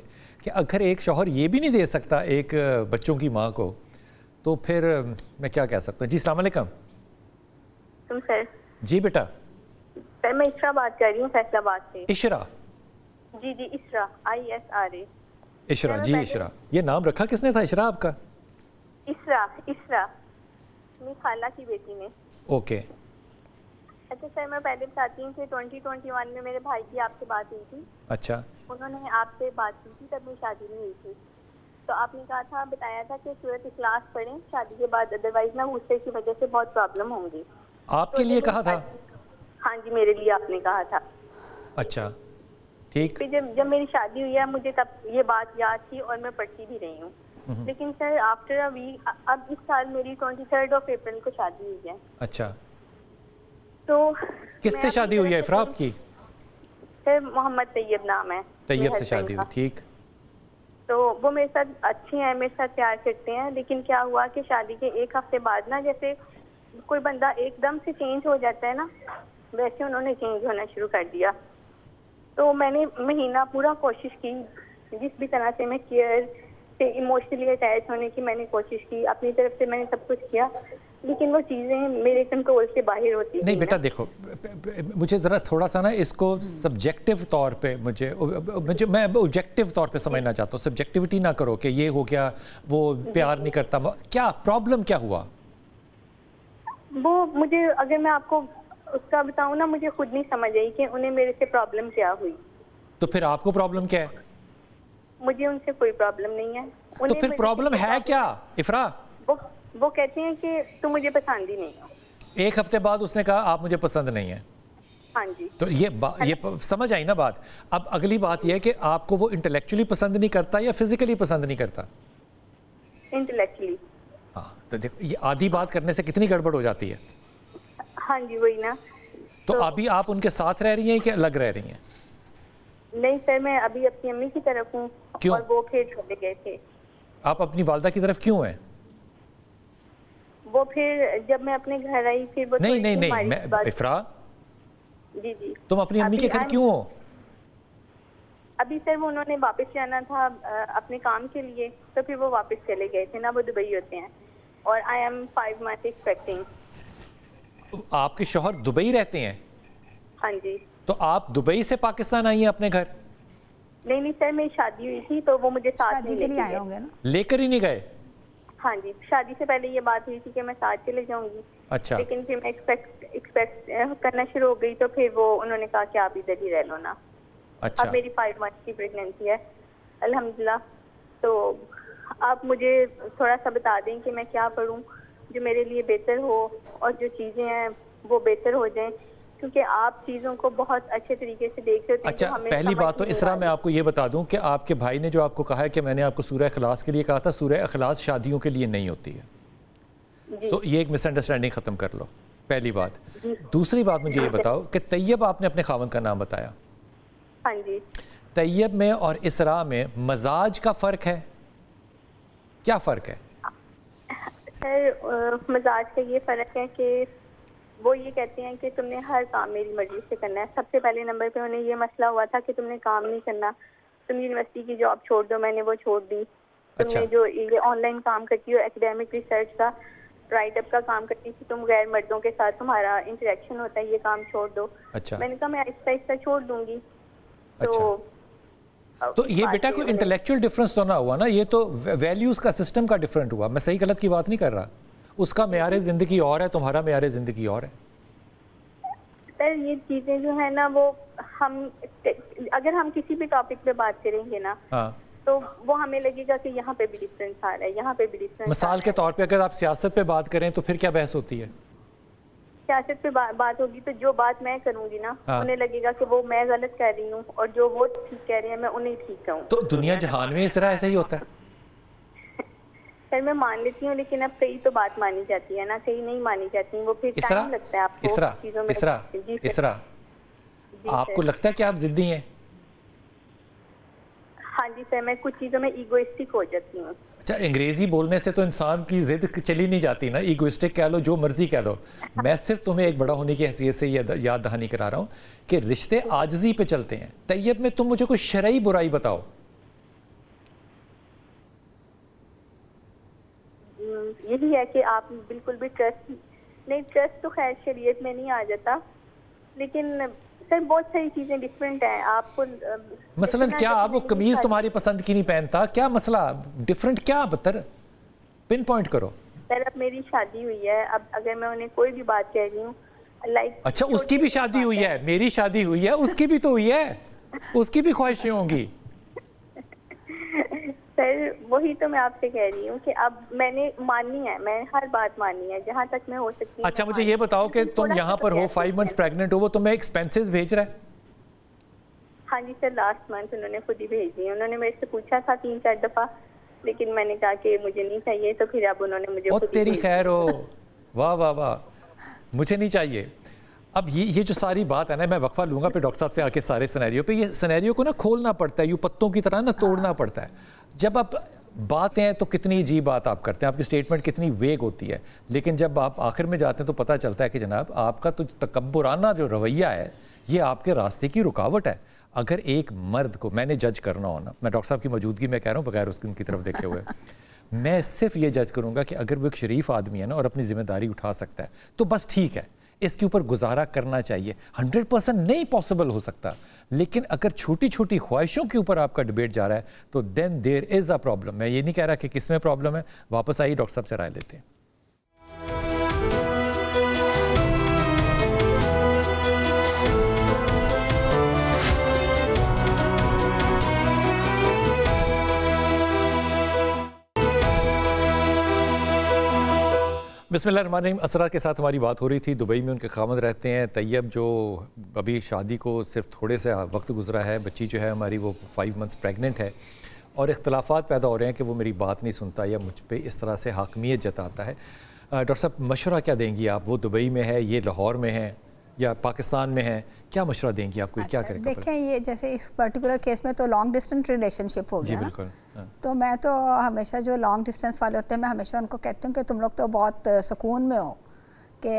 कि अगर एक शौहर ये भी नहीं दे सकता एक बच्चों की माँ को, तो फिर मैं क्या कह सकता हूँ। जी अस्सलाम वालेकुम। तुम सर? जी बेटा। सर मैं इशरा बात कर रही हूँ फैसलाबाद से। इशरा? जी इशरा, ISRA। इशरा जी, इशरा ये नाम रखा किसने था इशरा आपका? इशरा मेरी खाला की बेटी ने। ओके। अच्छा सर, मैं पहले बताती हूँ कि 2021 में मेरे भाई की आपसे बात हुई थी। अच्छा। उन्होंने आपसे बात की थी, तब मेरी शादी नहीं हुई थी। तो आपने कहा था, बताया था कि सूरत इखलास पढ़ें शादी के बाद, अदरवाइज ना गुस्से की वजह से बहुत प्रॉब्लम होंगी। आपके लिए कहा था? हाँ जी, मेरे लिए आपने कहा था। अच्छा ठीक। फिर जब मेरी शादी हुई है मुझे तब ये बात याद थी और मैं पढ़ती भी रही हूँ। लेकिन सर आफ्टर अ वीक, अब इस साल मेरी 23 अप्रैल को शादी हुई है। अच्छा। तो किससे शादी हुई है इफ्रा आपकी? सर मोहम्मद तैयब नाम है। तैयब मेरे से husband शादी का। हुई, ठीक। तो वो मेरे साथ अच्छे हैं, मेरे साथ प्यार करते हैं, लेकिन क्या हुआ कि शादी के 1 हफ्ते बाद ना, जैसे कोई बंदा एकदम से चेंज हो जाता है ना, वैसे उन्होंने चेंज होना शुरू कर दिया। तो मैंने महीना पूरा कोशिश की, जिस भी तरह से मैं केयर से इमोशनली अटैच होने की मैंने कोशिश की, अपनी तरफ से मैंने सब कुछ किया, लेकिन वो चीज़ें मेरे कंट्रोल से बाहर होती नहीं थी बेटा ना। देखो, मुझे ज़रा थोड़ा सा ना इसको सब्जेक्टिव तौर पे मुझे मैं ऑब्जेक्टिव तौर पे समझना चाहता हूँ, सब्जेक्टिविटी ना करो कि ये हो गया, वो प्यार नहीं करता। क्या प्रॉब्लम क्या हुआ? वो मुझे, अगर मैं आपको उसका बताऊं ना, मुझे खुद नहीं समझ आई कि उन्हें मेरे से प्रॉब्लम क्या हुई। तो फिर आपको प्रॉब्लम क्या है? मुझे उनसे कोई प्रॉब्लम नहीं है। तो उन्हें फिर मेरे प्रॉब्लम से है क्या इफ्रा? वो कहते हैं कि तुम मुझे पसंद ही नहीं हो। 1 हफ्ते बाद उसने कहा आप मुझे पसंद नहीं है। हाँ जी। तो ये समझ आई ना बात। अब अगली बात यह है कि आपको वो इंटेलेक्चुअली पसंद नहीं करता या फिजिकली पसंद नहीं करता? इंटेलेक्चुअली। हाँ, तो देखो ये आधी बात करने से कितनी गड़बड़ हो जाती है। हाँ जी, वही ना। तो अभी आप उनके साथ रह रही हैं कि अलग रह रही हैं? नहीं सर, मैं अभी अपनी अम्मी की तरफ हूँ। क्यों? और वो फिर चले गए थे। आप अपनी वालदा की तरफ क्यों हैं? वो फिर जब मैं अपने घर आई, फिर वो नहीं थोड़ी नहीं सी नहीं, हमारी मैं बात- इफ्रा, जी जी। तुम अपनी अम्मी के अभी घर क्यों हो? अभी सर वो उन्होंने वापस जाना था अपने काम के लिए, तो फिर वो वापस चले गए थे ना, वो दुबई होते हैं। और आई एम 5 months एक्सपेक्टिंग। आपके शौहर दुबई रहते हैं? हाँ जी। तो आप दुबई से पाकिस्तान आई हैं अपने घर? नहीं नहीं सर, मेरी शादी हुई थी तो वो मुझे साथ शादी नहीं के लिए लेके आए गए। होंगे ना? लेकर ही नहीं गए? हाँ जी, शादी से पहले ये बात हुई थी कि मैं साथ चले जाऊंगी। अच्छा। लेकिन फिर मैं एक्सपेक्ट करना शुरू हो गई, तो फिर वो उन्होंने कहा कि आप इधर ही रह लो ना। अच्छा। अब मेरी 5 months की प्रेगनेंसी है अल्हम्दुलिल्लाह। तो आप मुझे थोड़ा सा बता दें कि मैं क्या करूं जो मेरे लिए बेहतर हो और जो चीज़ें हैं वो बेहतर हो जाएं, क्योंकि आप चीज़ों को बहुत अच्छे तरीके से देख रहे थे। अच्छा, पहली बात तो इसरा मैं आपको ये बता दूं कि आपके भाई ने जो आपको कहा है कि मैंने आपको सूरह इखलास के लिए कहा था, सूरह इखलास शादियों के लिए नहीं होती है। तो ये एक मिसअंडरस्टैंडिंग ख़त्म कर लो, पहली बात। दूसरी बात मुझे ये बताओ कि तैयब, आपने अपने खावंद का नाम बताया। हाँ जी। तैयब में और इसरा में मजाज का फ़र्क है? क्या फ़र्क है? सर मजाज का ये फ़र्क है कि वो ये कहते हैं कि तुमने हर काम मेरी मर्जी से करना है। सबसे पहले नंबर पे उन्हें ये मसला हुआ था कि तुमने काम नहीं करना, तुम यूनिवर्सिटी की जॉब छोड़ दो, मैंने वो छोड़ दी। तुमने अच्छा। जो ये ऑनलाइन काम करती हो, एकेडमिक रिसर्च का, राइट अप का काम करती थी, तुम गैर मर्दों के साथ तुम्हारा इंटरेक्शन होता है, ये काम छोड़ दो। अच्छा। मैंने कहा मैं आहिस्ता आहिस्ता छोड़ दूंगी। तो ये बेटा कोई इंटेलेक्चुअल डिफरेंस तो ना हुआ ना, ये तो वैल्यूज़ का सिस्टम का डिफरेंट हुआ। मैं सही गलत की बात नहीं कर रहा। उसका मेयार ज़िंदगी और है, तुम्हारा मेयार ज़िंदगी और है। सर ये चीज़ें जो है ना, वो हम अगर हम किसी भी टॉपिक पे बात करेंगे ना, हाँ, तो वो हमें लगेगा कि यहाँ पे भी डिफरेंस आ रहा है, यहाँ पे भी डिफरेंस। मिसाल के तौर पे अगर आप सियासत पे बात करें तो फिर क्या बहस होती है? सियासत पे बात होगी तो जो बात मैं करूंगी ना, हाँ। उन्हें लगेगा कि वो मैं गलत कर रही हूँ, और जो वो ठीक कह रहे हैं मैं उन्हें ठीक कहूँ। तो दुनिया जहान में इस तरह ऐसा ही होता है। सर मैं मान लेती हूँ, लेकिन अब कई तो बात मानी जाती है ना, कई नहीं मानी जाती, वो फिर इसरा, टाइम लगता है आपको इसरा, चीज़ों में। इसरा, जी सर। इसरा, जी आपको सर। लगता है कि आप जिद्दी हैं? हाँ जी सर, मैं कुछ चीज़ों में ईगोइस्टिक हो जाती हूँ। अच्छा, अंग्रेजी बोलने से तो इंसान की जिद चली नहीं जाती ना, ईगोइस्टिक कह लो, जो मर्जी कह लो। मैं सिर्फ तुम्हें एक बड़ा होने की हैसियत से याद दहानी करा रहा हूँ कि रिश्ते आजिज़ी पे चलते हैं। तैयब में तुम मुझे कोई शरई बुराई बताओ। यही है कि आप बिल्कुल भी ट्रस्ट तो खैर शरीयत में नहीं आ जाता, लेकिन सर बहुत सारी चीज़ें डिफरेंट हैं। आपको मसलन क्या, आप वो कमीज तुम्हारी पसंद की नहीं पहनता, क्या मसला डिफरेंट, क्या बतर पिन पॉइंट करो। सर अब मेरी शादी हुई है, अब अगर मैं उन्हें कोई भी बात कह रही हूँ लाइक, अच्छा उसकी भी शादी हुई है, मेरी शादी हुई है, उसकी भी तो हुई है, उसकी भी ख्वाहिशें होंगी। सर वही तो मैं आपसे कह रही हूँ कि अब मैंने माननी है, मैं हर बात माननी है जहाँ तक मैं हो सकती हूँ। अच्छा मुझे ये बताओ कि तुम यहाँ पर हो, 5 months प्रेग्नेंट हो, वो तुम्हें एक्सपेंसेस भेज रहा है? हाँ जी सर, लास्ट मंथ उन्होंने खुद ही भेज दी। उन्होंने मेरे से पूछा था 3-4 दफ़ा, लेकिन मैंने कहा कि मुझे नहीं चाहिए, तो फिर अब उन्होंने मुझे और खुद ही तेरी भेज खैर हो, वाह वाह वाह, मुझे नहीं चाहिए। अब ये जो सारी बात है ना, मैं वक्फा लूँगा फिर डॉक्टर साहब से आके सारे सिनेरियो पे, ये सिनेरियो को ना खोलना पड़ता है, यूँ पत्तों की तरह ना तोड़ना पड़ता है। जब आप बातें हैं तो कितनी अजीब बात आप करते हैं, आपकी स्टेटमेंट कितनी वेग होती है, लेकिन जब आप आखिर में जाते हैं तो पता चलता है कि जनाब आपका तो तकब्बुराना जो रवैया है ये आपके रास्ते की रुकावट है। अगर एक मर्द को मैंने जज करना हो ना, मैं डॉक्टर साहब की मौजूदगी में कह रहा हूँ बगैर उनकी तरफ देखे हुए, मैं सिर्फ ये जज करूँगा कि अगर वो एक शरीफ आदमी है ना और अपनी जिम्मेदारी उठा सकता है तो बस ठीक है, इसके ऊपर गुजारा करना चाहिए। 100% नहीं पॉसिबल हो सकता, लेकिन अगर छोटी छोटी ख्वाहिशों के ऊपर आपका डिबेट जा रहा है तो then there is a problem. मैं ये नहीं कह रहा कि किस में प्रॉब्लम है, वापस आइए डॉक्टर साहब से राय लेते हैं। बिस्मिल्लाहिर्रहमानिर्रहीम। असरा के साथ हमारी बात हो रही थी, दुबई में उनके खामद रहते हैं तैयब, जो अभी शादी को सिर्फ थोड़े से वक्त गुजरा है, बच्ची जो है हमारी वो 5 मंथ्स प्रेग्नेंट है और इख्तलाफात पैदा हो रहे हैं कि वो मेरी बात नहीं सुनता या मुझ पे इस तरह से हाकमियत जताता है। डॉक्टर साहब मशवरा क्या देंगी आप? वो दुबई में है, ये लाहौर में है या पाकिस्तान में है, क्या मशवरा देंगी आपको? क्या करेंगे? देखें, ये जैसे इस पर्टिकुलर केस में तो लॉन्ग डिस्टेंस रिलेशनशिप हो गया बिल्कुल। ना, तो मैं तो हमेशा जो लॉन्ग डिस्टेंस वाले होते हैं, मैं हमेशा उनको कहती हूँ कि तुम लोग तो बहुत सुकून में हो कि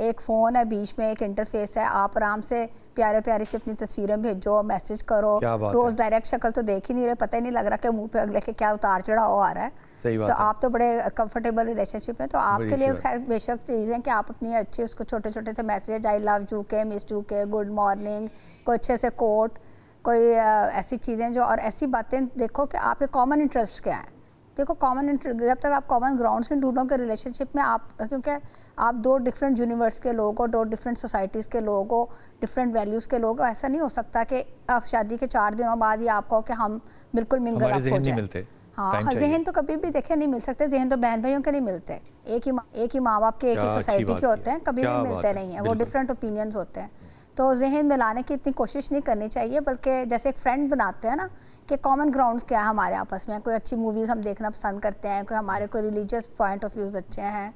एक फ़ोन है, बीच में एक इंटरफेस है, आप आराम से प्यारे प्यारे से अपनी तस्वीरें भेजो, मैसेज करो, रोज़ डायरेक्ट शक्ल तो देख ही नहीं रहे, पता ही नहीं लग रहा कि मुंह पे अगले के क्या उतार चढ़ाव आ रहा है। सही बात तो है। आप तो बड़े कंफर्टेबल रिलेशनशिप में, तो आपके लिए खैर बेशक चीज़ें कि आप अपनी अच्छी उसको छोटे छोटे से मैसेज, आई लव यू के, मिस यू के, गुड मॉर्निंग, कोई अच्छे से कोट, कोई ऐसी चीज़ें जो, और ऐसी बातें देखो कि आपके कॉमन इंटरेस्ट क्या है। देखो कॉमन, जब तक आप कॉमन ग्राउंड से ढूंढोगे रिलेशनशिप में आप, क्योंकि आप 2 डिफरेंट यूनिवर्स के लोग हो, 2 डिफरेंट सोसाइटीज़ के लोग हो, डिफरेंट वैल्यूज़ के लोग हो, ऐसा नहीं हो सकता कि आप शादी के 4 दिनों बाद ही आप कहो कि हम बिल्कुल मिंगल अप हो जाए। हाँ, जहन तो कभी भी देखे नहीं मिल सकते, जहन तो बहन भाइयों के नहीं मिलते, एक ही माँ बाप के, एक ही सोसाइटी के होते हैं, कभी भी मिलते नहीं हैं, वो डिफरेंट ओपिनियंस होते हैं। तो जहन मिलाने की इतनी कोशिश नहीं करनी चाहिए, बल्कि जैसे एक फ्रेंड बनाते हैं ना कि कॉमन ग्राउंड्स क्या है हमारे आपस में, कोई अच्छी मूवीज़ हम देखना पसंद करते हैं, कोई हमारे कोई रिलीजियस पॉइंट ऑफ व्यूज़ अच्छे हैं।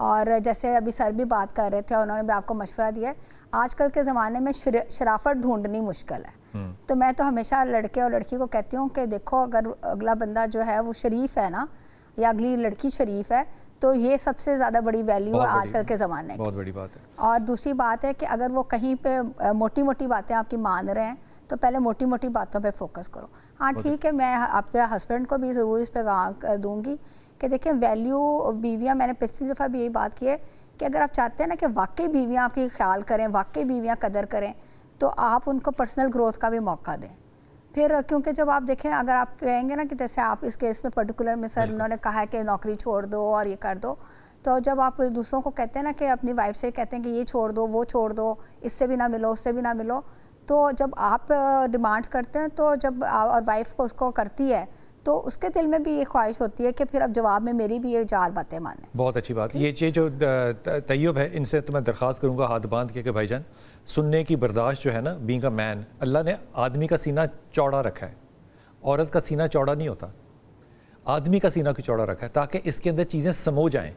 और जैसे अभी सर भी बात कर रहे थे, उन्होंने भी आपको मशवरा दिया, आजकल के ज़माने में शराफत ढूंढनी मुश्किल है। तो मैं तो हमेशा लड़के और लड़की को कहती हूँ कि देखो, अगर अगला बंदा जो है वो शरीफ है ना, या अगली लड़की शरीफ है, तो ये सबसे ज़्यादा बड़ी वैल्यू है आजकल के ज़माने की। बहुत बड़ी बात है। और दूसरी बात है कि अगर वो कहीं पे मोटी मोटी बातें आपकी मान रहे हैं तो पहले मोटी मोटी बातों पे फोकस करो। हाँ ठीक है, मैं आपके हस्बैंड को भी ज़रूर इस पे दूंगी कि देखिए वैल्यू बीवियाँ, मैंने पिछली दफ़ा भी यही बात की है कि अगर आप चाहते हैं ना कि वाकई बीवियाँ आपकी ख्याल करें, वाकई बीवियाँ कदर करें, तो आप उनको पर्सनल ग्रोथ का भी मौका दें। फिर क्योंकि जब आप देखें, अगर आप कहेंगे ना कि जैसे आप इस केस में पर्टिकुलर में सर उन्होंने कहा है कि नौकरी छोड़ दो और ये कर दो, तो जब आप दूसरों को कहते हैं ना कि अपनी वाइफ से कहते हैं कि ये छोड़ दो, वो छोड़ दो, इससे भी ना मिलो, उससे भी ना मिलो, तो जब आप डिमांड्स करते हैं, तो जब और वाइफ को उसको करती है, तो उसके दिल में भी ये ख्वाहिश होती है कि फिर अब जवाब में मेरी भी ये 4 बातें माने। बहुत अच्छी बात। ये जो तैयब है, इनसे तो मैं दरख्वास्त करूँगा हाथ बांध के कि भाईजान, सुनने की बर्दाश्त जो है ना, बीइंग अ मैन, अल्लाह ने आदमी का सीना चौड़ा रखा है, औरत का सीना चौड़ा नहीं होता, आदमी का सीना क्यों चौड़ा रखा है? ताकि इसके अंदर चीज़ें समो जाएँ।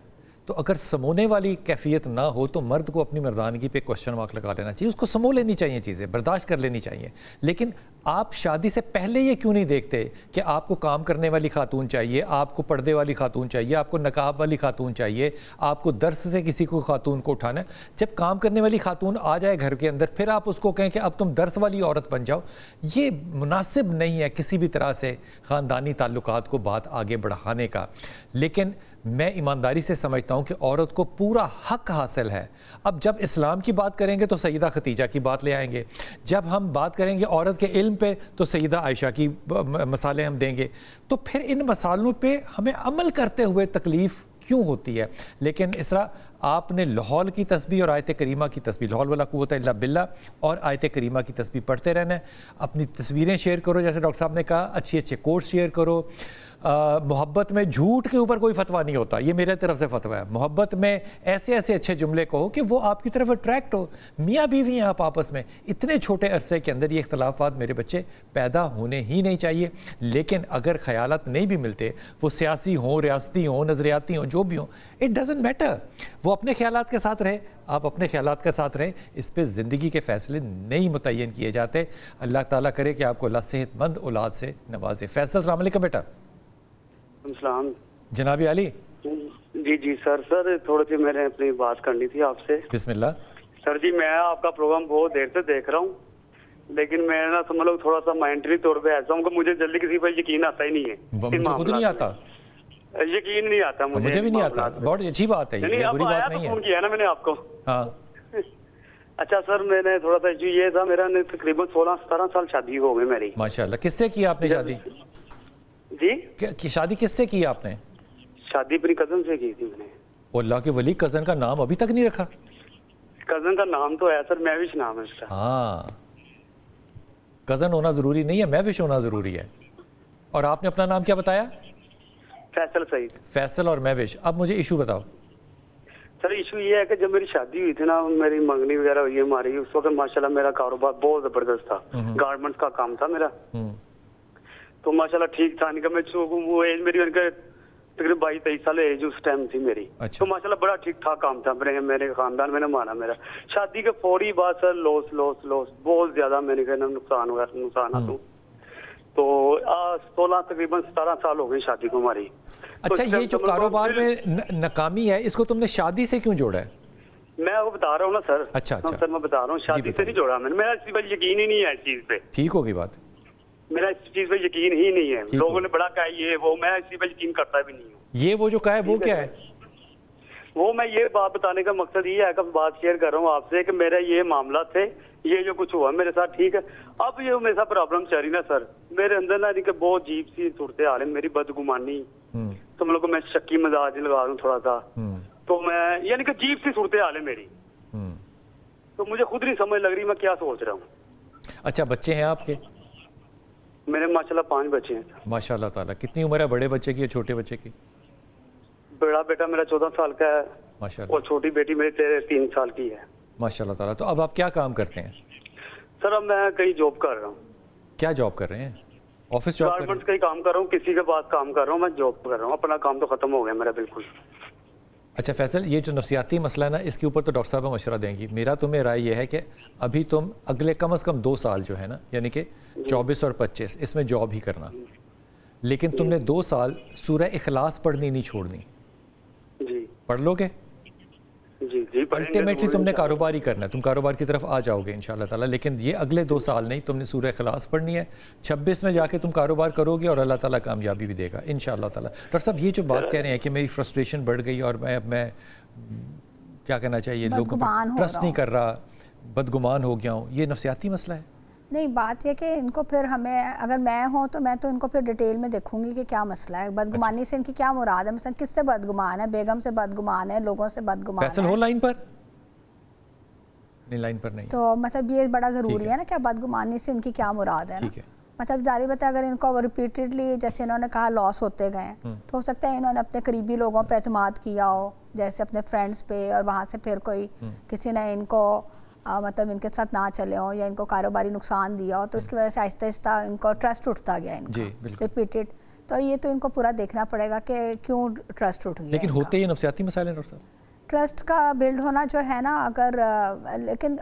तो अगर समोने वाली कैफियत ना हो तो मर्द को अपनी मर्दानगी पे क्वेश्चन मार्क लगा लेना चाहिए, उसको समो लेनी चाहिए, चीज़ें बर्दाश्त कर लेनी चाहिए। लेकिन आप शादी से पहले ये क्यों नहीं देखते कि आपको काम करने वाली खातून चाहिए, आपको पर्दे वाली खातून चाहिए, आपको नकाब वाली खातून चाहिए, आपको दर्स से किसी को खातून को उठाना है। जब काम करने वाली खातून आ जाए घर के अंदर, फिर आप उसको कहें कि अब तुम दर्स वाली औरत बन जाओ, ये मुनासिब नहीं है किसी भी तरह से ख़ानदानी ताल्लुकात को बात आगे बढ़ाने का। लेकिन मैं ईमानदारी से समझता हूँ कि औरत को पूरा हक हासिल है। अब जब इस्लाम की बात करेंगे तो सैयदा खतीजा की बात ले आएंगे, जब हम बात करेंगे औरत के इल्म पे तो सैयदा आयशा की मसाले हम देंगे। तो फिर इन मसालों पे हमें अमल करते हुए तकलीफ़ क्यों होती है? लेकिन इसरा आपने लाहौल की तस्बीह और आयत करीमा की तस्बीह, लाहौल वाला कुव्वत इल्ला बिल्ला और आयत करीमा की तस्बीह पढ़ते रहना है। अपनी तस्वीरें शेयर करो, जैसे डॉक्टर साहब ने कहा, अच्छे अच्छे कोर्स शेयर करो, मोहब्बत में झूठ के ऊपर कोई फतवा नहीं होता, ये मेरे तरफ से फतवा है। मोहब्बत में ऐसे ऐसे अच्छे जुमले कहो कि वो आपकी तरफ अट्रैक्ट हो। मियाँ बीवी हैं आप आपस में, इतने छोटे अरसे के अंदर ये इख्तलाफात मेरे बच्चे पैदा होने ही नहीं चाहिए। लेकिन अगर ख्यालात नहीं भी मिलते, वो सियासी हों, रियासती हों, नज़रियाती हों, जो भी हों, इट डज़न्ट मैटर। वो अपने ख्यालात के साथ रहे, आप अपने ख्यालात के साथ रहें। इस पे ज़िंदगी के फ़ैसले नहीं मुतय्यन किए जाते। अल्लाह ताला करे कि आपको अल्लाह सेहतमंद औलाद से नवाजे। फैसल, अस्सलाम वालेकुम बेटा। सलाम जनाबी अली। जी जी सर थोड़ी सी मैंने अपनी बात करनी थी आपसे। बिस्मिल्लाह। सर जी मैं आपका प्रोग्राम बहुत देर से देख रहा हूँ, लेकिन मैं ना समझ लो थोड़ा सा माइंडली तौर पे ऐसा हूँ कि मुझे जल्दी किसी पर यकीन आता ही नहीं है। मुझे खुद नहीं आता, यकीन नहीं आता मुझे भी नहीं आता। बहुत अच्छी बात है, ये बुरी बात नहीं है। फोन किया ना मैंने आपको। हाँ। अच्छा सर, मैंने थोड़ा सा इशू ये था, मेरा तकरीबन 16-17 साल शादी हो गई मेरी। माशाल्लाह। किससे की आपने शादी? जी शादी किससे की आपने? शादी अपनी कजन से की थी मैंने। अल्लाह के वली, कजन का नाम अभी तक नहीं रखा? कजन का नाम तो है सर, महविश नाम है उसका। हाँ, कजन होना जरूरी नहीं है, महविश होना जरूरी है। और आपने अपना नाम क्या बताया? फैसल सईद। फैसल और महविश। अब मुझे इशू बताओ। सर इशू ये है कि जब मेरी शादी हुई थी ना, मेरी मंगनी वगैरह हुई हमारी, उस वक्त माशाल्लाह मेरा कारोबार बहुत जबरदस्त था, गारमेंट्स का काम था मेरा। तो माशाल्लाह ठीक था। निका मैं वो एज मेरी तकरीबन 22-23 साल एज उस टाइम थी मेरी। अच्छा। तो माशाल्लाह बड़ा ठीक ठाक काम था मेरे खानदान में ना माना मेरा। शादी के फौरी बाद सर लॉस बहुत ज्यादा मैंने कहना नुकसान। तो 16 तकरीबन 17 साल हो गई शादी को हमारी। अच्छा, ये जो कारोबार में नाकामी है, इसको तुमने शादी से क्यों जोड़ा है? मैं आपको बता रहा हूँ ना सर। अच्छा सर मैं बता रहा हूँ, शादी से नहीं जोड़ा मैंने। मेरा इस पर यकीन ही नहीं है इस चीज पे। ठीक होगी बात। मेरा इस चीज पे यकीन ही नहीं है। लोगों ने बड़ा कहा ये वो, मैं इसी पे यकीन करता भी नहीं हूँ। ये वो जो कहा है वो क्या है? वो मैं ये बात बताने का मकसद ये है कि बात शेयर कर रहा हूँ आपसे कि मेरा ये मामला थे, ये जो कुछ हुआ मेरे साथ, ठीक है। अब ये मेरे साथ प्रॉब्लम चल रही ना सर, मेरे अंदर ना कि बहुत अजीब सी सूरत हाल है, मेरी बदगुमानी। तो मतलब मैं शक्की मजाज लगा दूं थोड़ा सा, तो मैं यानी कि अजीब सी सूरत हाल है मेरी। तो मुझे खुद नहीं समझ लग रही मैं क्या सोच रहा हूँ। अच्छा, बच्चे हैं आपके? मेरे माशाल्लाह 5 बच्चे हैं। माशाल्लाह ताला। कितनी उम्र है बड़े बच्चे की और छोटे बच्चे की? बड़ा बेटा मेरा 14 साल का है माशाल्लाह, और छोटी बेटी मेरी 3 साल की है। माशाल्लाह ताला। तो अब आप क्या काम करते हैं? सर अब मैं कहीं जॉब कर रहा हूँ। क्या जॉब कर रहे हैं? ऑफिस जॉब कर रहे हैं? गारमेंट्स का ही काम कर रहा हूँ, किसी के पास काम कर रहा हूँ, मैं जॉब कर रहा हूँ। अपना काम तो खत्म हो गया मेरा बिल्कुल। अच्छा फैसल, ये जो नफसियाती मसला है ना, इसके ऊपर तो डॉक्टर साहब मशवरा देंगी। मेरा तुम्हें राय ये है कि अभी तुम अगले कम से कम 2 साल जो है ना, यानी कि 24 और 25, इसमें जॉब ही करना। लेकिन तुमने 2 साल सूरह इखलास पढ़नी नहीं छोड़नी। जी पढ़ लोगे? जी अल्टीमेटली तुमने कारोबार ही करना है, तुम कारोबार की तरफ आ जाओगे इंशाल्लाह ताला। लेकिन ये अगले 2 साल नहीं, तुमने सूरह इखलास पढ़नी है। 26 में जाके तुम कारोबार करोगे और अल्लाह ताला कामयाबी भी देगा इंशाल्लाह ताला। डॉक्टर साहब, ये जो बात कह रहे हैं कि मेरी फ्रस्ट्रेशन बढ़ गई और मैं क्या कहना चाहिए, लोगों पर ट्रस्ट नहीं कर रहा, बदगुमान हो गया हूँ, ये नफसियाती मसला है? नहीं, बात ये कि इनको फिर हमें, अगर मैं हूँ तो मैं तो इनको फिर डिटेल में देखूंगी कि क्या मसला है, बदगुमानी से इनकी क्या मुराद है। मतलब किससे बदगुमान है? बेगम से बदगुमान है, लोगों से बदगुमान फैसल है। हो लाइन पर? नहीं, लाइन पर नहीं। तो मतलब ये बड़ा ज़रूरी है ना, क्या बदगुमानी से इनकी क्या मुराद है ना? मतलब जारी बता, अगर इनको रिपीटेडली जैसे इन्होंने कहा लॉस होते गए, तो हो सकता है इन्होंने अपने करीबी लोगों पे एतमाद किया हो, जैसे अपने फ्रेंड्स पे, और वहाँ से फिर कोई किसी ने इनको मतलब इनके साथ ना चले हो या इनको कारोबारी नुकसान दिया हो, तो उसकी वजह से आहिस्ता आहिस्ता इनको ट्रस्ट उठता गया इनका रिपीटेड। तो ये तो इनको पूरा देखना पड़ेगा कि क्यों ट्रस्ट उठ गया। लेकिन होते ये नफसियाती मसाइल हैं डॉक्टर साहब? ट्रस्ट का बिल्ड होना जो है ना, अगर लेकिन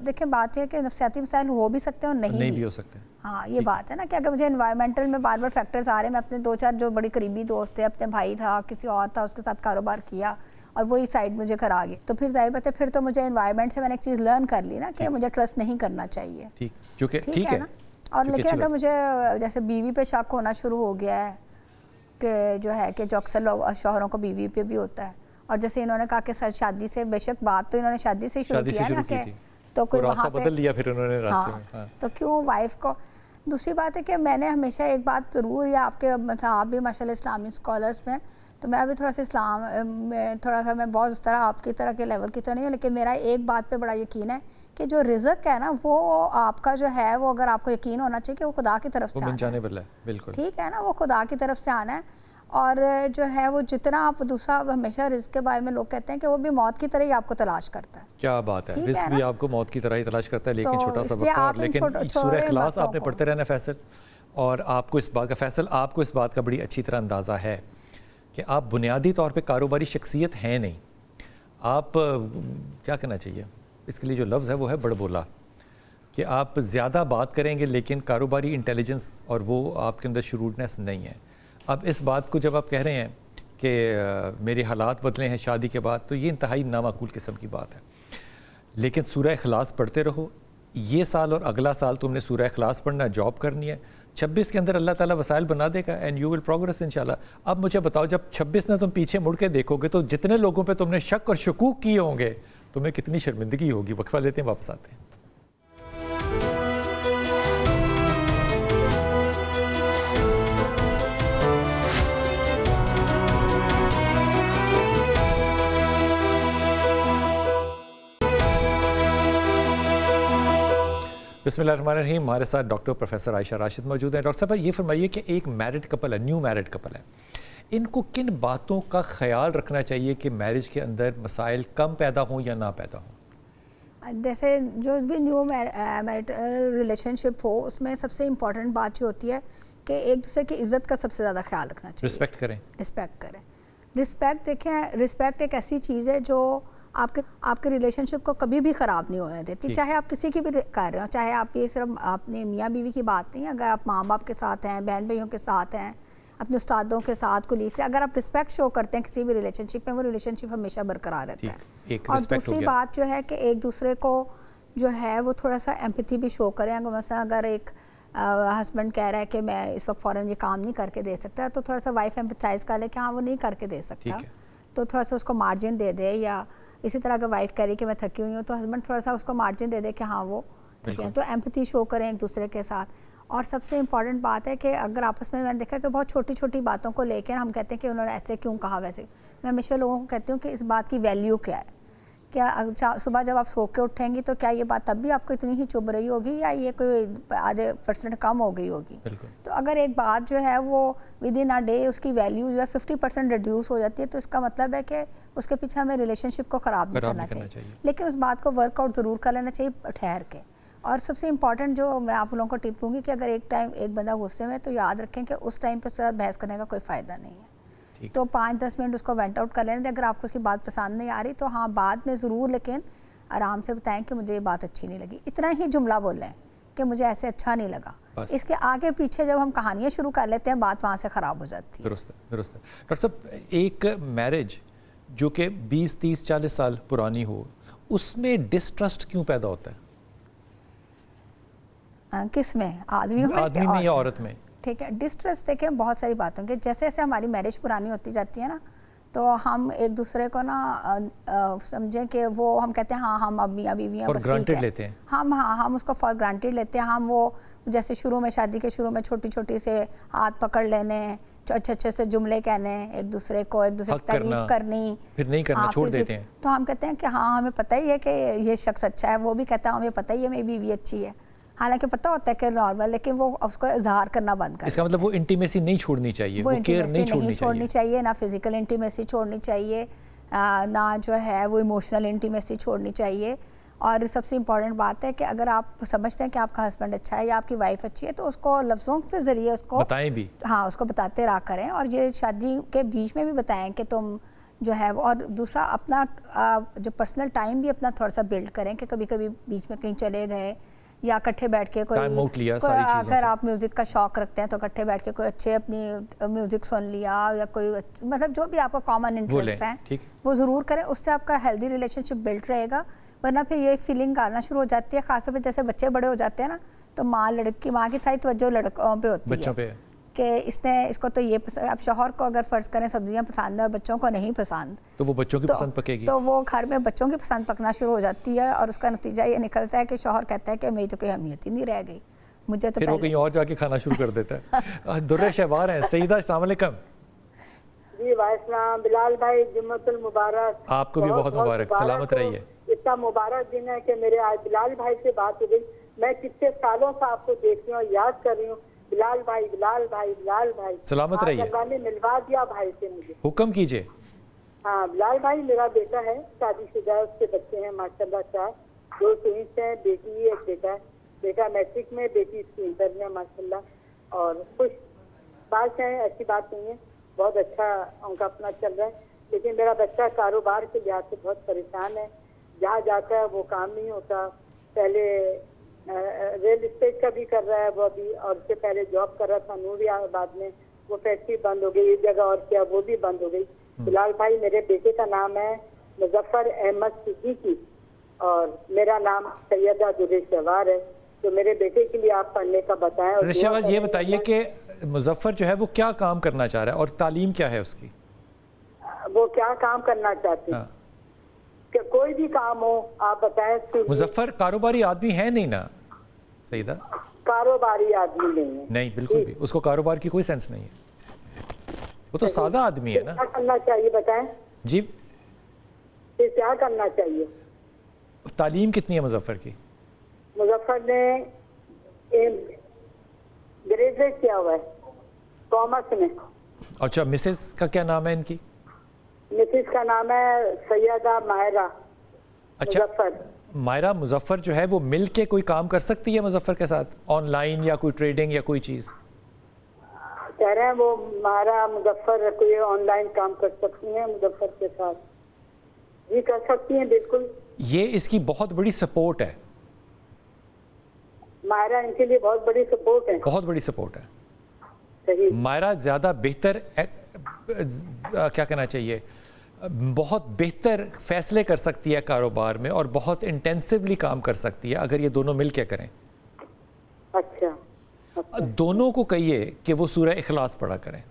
देखिए बात है कि नफसियाती मसाइल हो भी सकते हैं और नहीं भी हो सकते। हाँ, ये बात है ना कि अगर मुझे एनवायरमेंटल में बार बार फैक्टर्स आ रहे हैं, मैं अपने 2-4 जो बड़ी करीबी दोस्त थे, अपने भाई था, किसी और था, उसके साथ कारोबार किया और वही साइड मुझे करा गए, तो फिर जाहिर बात है फिर तो मुझे एनवायरनमेंट से मैंने एक चीज़ लर्न कर ली ना कि मुझे ट्रस्ट नहीं करना चाहिए। ठीक है ना। और लेकिन अगर मुझे जैसे बीवी पे शक होना शुरू हो गया है कि जो है कि जो अक्सर लोग शौहरों को बीवी पे भी होता है, और जैसे इन्होंने कहा कि शादी से, बेशक बात तो इन्होंने शादी से शुरू किया ना कि तो कोई वहाँ पे बदल लिया फिर उन्होंने रास्ते में। हाँ। तो क्यों वाइफ को। दूसरी बात है कि मैंने हमेशा एक बात ज़रूर, या आपके मतलब आप भी माशाल्लाह इस्लामी स्कॉलर्स में, तो मैं अभी थोड़ा सा इस्लाम में थोड़ा सा, मैं बहुत उस तरह आपकी तरह के लेवल की तो नहीं हूँ, लेकिन मेरा एक बात पे बड़ा यकीन है कि जो रिज़्क है ना वो आपका जो है वो अगर आपको यकीन होना चाहिए कि वो खुदा की तरफ से आना है, बिल्कुल ठीक है ना, वो खुदा की तरफ से आना है। और जो है वो जितना आप दूसरा, हमेशा रिस्क के बारे में लोग कहते हैं कि वो भी मौत की तरह ही आपको तलाश करता है। क्या बात है, रिस्क भी आपको मौत की तरह ही तलाश करता है। लेकिन तो छोटा सा इसलिए वक्त, आप लेकिन सूरह इखलास आपने पढ़ते रहना फैसल, और आपको इस बात का आपको इस बात का बड़ी अच्छी तरह अंदाज़ा है कि आप बुनियादी तौर पे कारोबारी शख्सियत हैं नहीं। आप क्या कहना चाहिए, इसके लिए जो लफ्ज़ है वो है बड़बोला, कि आप ज़्यादा बात करेंगे लेकिन कारोबारी इंटेलिजेंस और वो आपके अंदर शुरूडनेस नहीं है। अब इस बात को जब आप कह रहे हैं कि मेरे हालात बदले हैं शादी के बाद, तो ये इंतहाई नामाकूल किस्म की बात है। लेकिन सूरह इखलास पढ़ते रहो, ये साल और अगला साल तुमने सूरह इखलास पढ़ना, जॉब करनी है। 26 के अंदर अल्लाह ताला वसाइल बना देगा एंड यू विल प्रोग्रेस इंशाल्लाह। अब मुझे बताओ, जब 26 में तुम पीछे मुड़ के देखोगे तो जितने लोगों पे तुमने शक और शकूक किए होंगे, तुम्हें कितनी शर्मिंदगी होगी। वक्फा लेते हैं, वापस आते हैं। बिस्मिल्लाहिर्रहमानिर्रहीम। हमारे साथ डॉक्टर प्रोफेसर आयशा राशिद मौजूद हैं। डॉक्टर साहब, ये फरमाइए कि एक मैरिड कपल है, न्यू मैरिड कपल है, इनको किन बातों का ख्याल रखना चाहिए कि मैरिज के अंदर मसाइल कम पैदा हों या ना पैदा हों? जैसे जो भी न्यू मैरिटल रिलेशनशिप हो, उसमें सबसे इम्पॉर्टेंट बात ये होती है कि एक दूसरे की इज़्ज़त का सबसे ज़्यादा ख्याल रखना चाहिए। रिस्पेक्ट करें। रिस्पेक्ट देखें, रिस्पेक्ट एक ऐसी चीज़ है जो आपके रिलेशनशिप को कभी भी ख़राब नहीं होने देती, चाहे आप किसी की भी कर रहे हो। चाहे आप ये सिर्फ अपने मियाँ बीवी की बात नहीं, अगर आप माँ बाप के साथ हैं, बहन भाइयों के साथ हैं, अपने उस्तादों के साथ, कोलीग, अगर आप रिस्पेक्ट शो करते हैं किसी भी रिलेशनशिप में, वो रिलेशनशिप हमेशा बरकरार रहता है। और दूसरी बात जो है कि एक दूसरे को जो है वो थोड़ा सा एम्पैथी भी शो करें। मसलन अगर एक हस्बैंड कह रहा है कि मैं इस वक्त फ़ौरन ये काम नहीं करके दे सकता, तो थोड़ा सा वाइफ एम्पैथाइज कर ले कि हाँ वो नहीं करके दे सकता, तो थोड़ा सा उसको मार्जिन दे दे। या इसी तरह अगर वाइफ कह रही कि मैं थकी हुई हूँ, तो हस्बैंड थोड़ा सा उसको मार्जिन दे दे कि हाँ वो ठीक है। तो एम्पैथी शो करें एक दूसरे के साथ। और सबसे इम्पॉर्टेंट बात है कि अगर आपस में, मैंने देखा कि बहुत छोटी छोटी बातों को लेकर हम कहते हैं कि उन्होंने ऐसे क्यों कहा वैसे। मैं हमेशा लोगों को कहती हूँ कि इस बात की वैल्यू क्या है। क्या सुबह जब आप सो के उठेंगी तो क्या ये बात तब भी आपको इतनी ही चुभ रही होगी या ये कोई आधे % कम हो गई होगी? तो अगर एक बात जो है वो विद इन अ डे उसकी वैल्यू जो है 50% रिड्यूस हो जाती है, तो इसका मतलब है कि उसके पीछे हमें रिलेशनशिप को ख़राब नहीं करना चाहिए। लेकिन उस बात को वर्कआउट ज़रूर कर लेना चाहिए ठहर के। और सबसे इम्पॉर्टेंट जो मैं आप लोगों को टिप दूँगी कि अगर एक बंदा गुस्से में, तो याद रखें कि उस टाइम पर उसके साथ बहस करने का कोई फ़ायदा नहीं है। तो 5-10 मिनट उसको वेंट आउट कर लेने। अगर आपको उसकी बात पसंद नहीं आ रही तो हाँ बाद में ज़रूर, लेकिन आराम से बताएं कि मुझे ये बात अच्छी नहीं लगी। इतना ही जुमला बोलें कि मुझे ऐसे अच्छा नहीं लगा। इसके आगे पीछे जब हम कहानियाँ शुरू कर लेते हैं, बात वहाँ से ख़राब हो जाती है। दुरुस्त है, दुरुस्त है। डॉक्टर साहब, एक मैरिज जो कि 20, 30, 40 साल पुरानी हो, उसमें डिस्ट्रस्ट क्यों पैदा होता है? किस में? आदमी में या औरत में? ठीक है, डिस्ट्रेस देखें बहुत सारी बातों के। जैसे जैसे हमारी मैरिज पुरानी होती जाती है ना, तो हम एक दूसरे को ना समझें कि वो, हम कहते हैं हाँ हम अब मियाँ बीवी हैं, बस ठीक है, लेते हैं। हम उसको फॉर ग्रांटेड लेते हैं। हम वो जैसे शुरू में, शादी के शुरू में छोटी छोटी से हाथ पकड़ लेने, अच्छे से जुमले कहने, एक दूसरे की तारीफ करनी, फिर नहीं करना, छोड़ देते हैं। तो हम कहते हैं कि हाँ हमें पता ही है कि ये शख्स अच्छा है, वो भी कहता है हमें पता ही है मेरी बीवी अच्छी है, हालांकि पता होता है कि नॉर्मल, लेकिन वो उसको इजहार करना बंद कर। इसका मतलब वो इंटीमेसी नहीं छोड़नी चाहिए, वो केयर नहीं छोड़नी चाहिए, ना फिजिकल इंटीमेसी छोड़नी चाहिए, ना जो है वो इमोशनल इंटीमेसी छोड़नी चाहिए। और सबसे इम्पॉर्टेंट बात है कि अगर आप समझते हैं कि आपका हस्बैंड अच्छा है या आपकी वाइफ अच्छी है, तो उसको लफ्ज़ों के ज़रिए उसको बताएं भी, हाँ उसको बताते रहा करें। और ये शादी के बीच में भी बताएं कि तुम जो है। और दूसरा, अपना जो पर्सनल टाइम भी अपना थोड़ा सा बिल्ड करें कि कभी कभी बीच में कहीं चले गए या इकट्ठे बैठ के कोई अगर आप म्यूज़िक का शौक़ रखते हैं तो इकट्ठे बैठ के कोई अच्छे अपनी म्यूज़िक सुन लिया, या कोई मतलब जो भी आपका कॉमन इंटरेस्ट है वो ज़रूर करें। उससे आपका हेल्दी रिलेशनशिप बिल्ड रहेगा। वरना फिर ये फीलिंग आना शुरू हो जाती है, खासतौर पे जैसे बच्चे बड़े हो जाते हैं ना, तो माँ की सारी तवज्जो लड़कों पे होती है कि इसको तो ये पसंद। अब शौहर को अगर फ़र्ज़ करें सब्जियां पसंद है, बच्चों को नहीं पसंद, तो वो बच्चों की पसंद पकेगी, तो वो घर में बच्चों की पसंद पकना शुरू हो जाती है। और उसका नतीजा ये निकलता है कि शौहर कहता है कि मेरी तो कोई अहमियत ही नहीं रह गई, मुझे तो फिर वो कहीं और जाके खाना शुरू कर देता है। दुर्रे शहवार हैं। सईदा, अस्सलाम वालेकुम। जी वाइसलाम बिलाल भाई, जुम्मतुल मुबारक। आपको भी बहुत मुबारक, सलामत रहिए। इतना मुबारक दिन है कि मेरे आज बिलाल भाई से बात हो गई। मैं कितने सालों से आपको देख रही हूँ, याद कर रही हूँ, बिलाल भाई बिलाल भाई बिलाल भाई। सलामत रहिए। अल्लाह ने मिलवा दिया भाई से मुझे। हुक्म कीजिए। हाँ बिलाल भाई, मेरा बेटा है, शादीशुदा है, उसके बच्चे हैं माशाल्लाह 4, 2 ट्विंस हैं, बेटी एक बेटा है। बेटा मैट्रिक में, बेटी इसकी इंटर में माशाल्लाह। और खुश बात है, ऐसी बात नहीं है, बहुत अच्छा उनका अपना चल रहा है। लेकिन मेरा बच्चा कारोबार के लिहाज से बहुत परेशान है। जहाँ जाता है वो काम नहीं होता। पहले रियल एस्टेट का भी कर रहा है वो अभी, और उससे पहले जॉब कर रहा था नूरियाबाद में, वो फैक्ट्री बंद हो गई। एक जगह और किया, वो भी बंद हो गई। बिलाल भाई, मेरे बेटे का नाम है मुजफ्फर अहमद सिद्दीकी और मेरा नाम सैयदा दुर्रेशवार है। तो मेरे बेटे के लिए आप पढ़ने का बताएं। और रेशवार, ये बताइए कि मुजफ्फर जो है वो क्या काम करना चाह रहा है और तालीम क्या है उसकी? वो क्या काम करना चाहते हैं? कि कोई भी काम हो आप बताएं। मुजफ्फर कारोबारी आदमी है नहीं ना सईदा? कारोबारी आदमी नहीं है। नहीं, बिल्कुल भी उसको कारोबार की कोई सेंस नहीं है। वो तो सादा आदमी है ना। क्या करना चाहिए बताएं जी? फिर क्या करना चाहिए? तालीम कितनी है मुजफ्फर की? मुजफ्फर ने ग्रेजुएट किया हुआ है कॉमर्स में। अच्छा, मिसेस का क्या नाम है इनकी? मिसेस का नाम है सैयदा मायरा। अच्छा, मुजफ्फर। मायरा मुजफ्फर जो है वो मिल के कोई काम कर सकती है मुजफ्फर के साथ, ऑनलाइन या कोई ट्रेडिंग या कोई चीज़? कह रहे हैं वो मायरा मुजफ्फर कोई ऑनलाइन काम कर सकती हैं मुजफ्फर के साथ। जी कर सकती हैं बिल्कुल। ये इसकी बहुत बड़ी सपोर्ट है। मायरा इनके लिए बहुत बड़ी सपोर्ट है। बहुत बड़ी सपोर्ट है। सही। मायरा ज़्यादा बेहतर क्या कहना चाहिए, बहुत बेहतर फैसले कर सकती है कारोबार में और बहुत इंटेंसिवली काम कर सकती है अगर ये दोनों मिल के करें। अच्छा, अच्छा। दोनों को कहिए कि वो सूरह इखलास पढ़ा करें।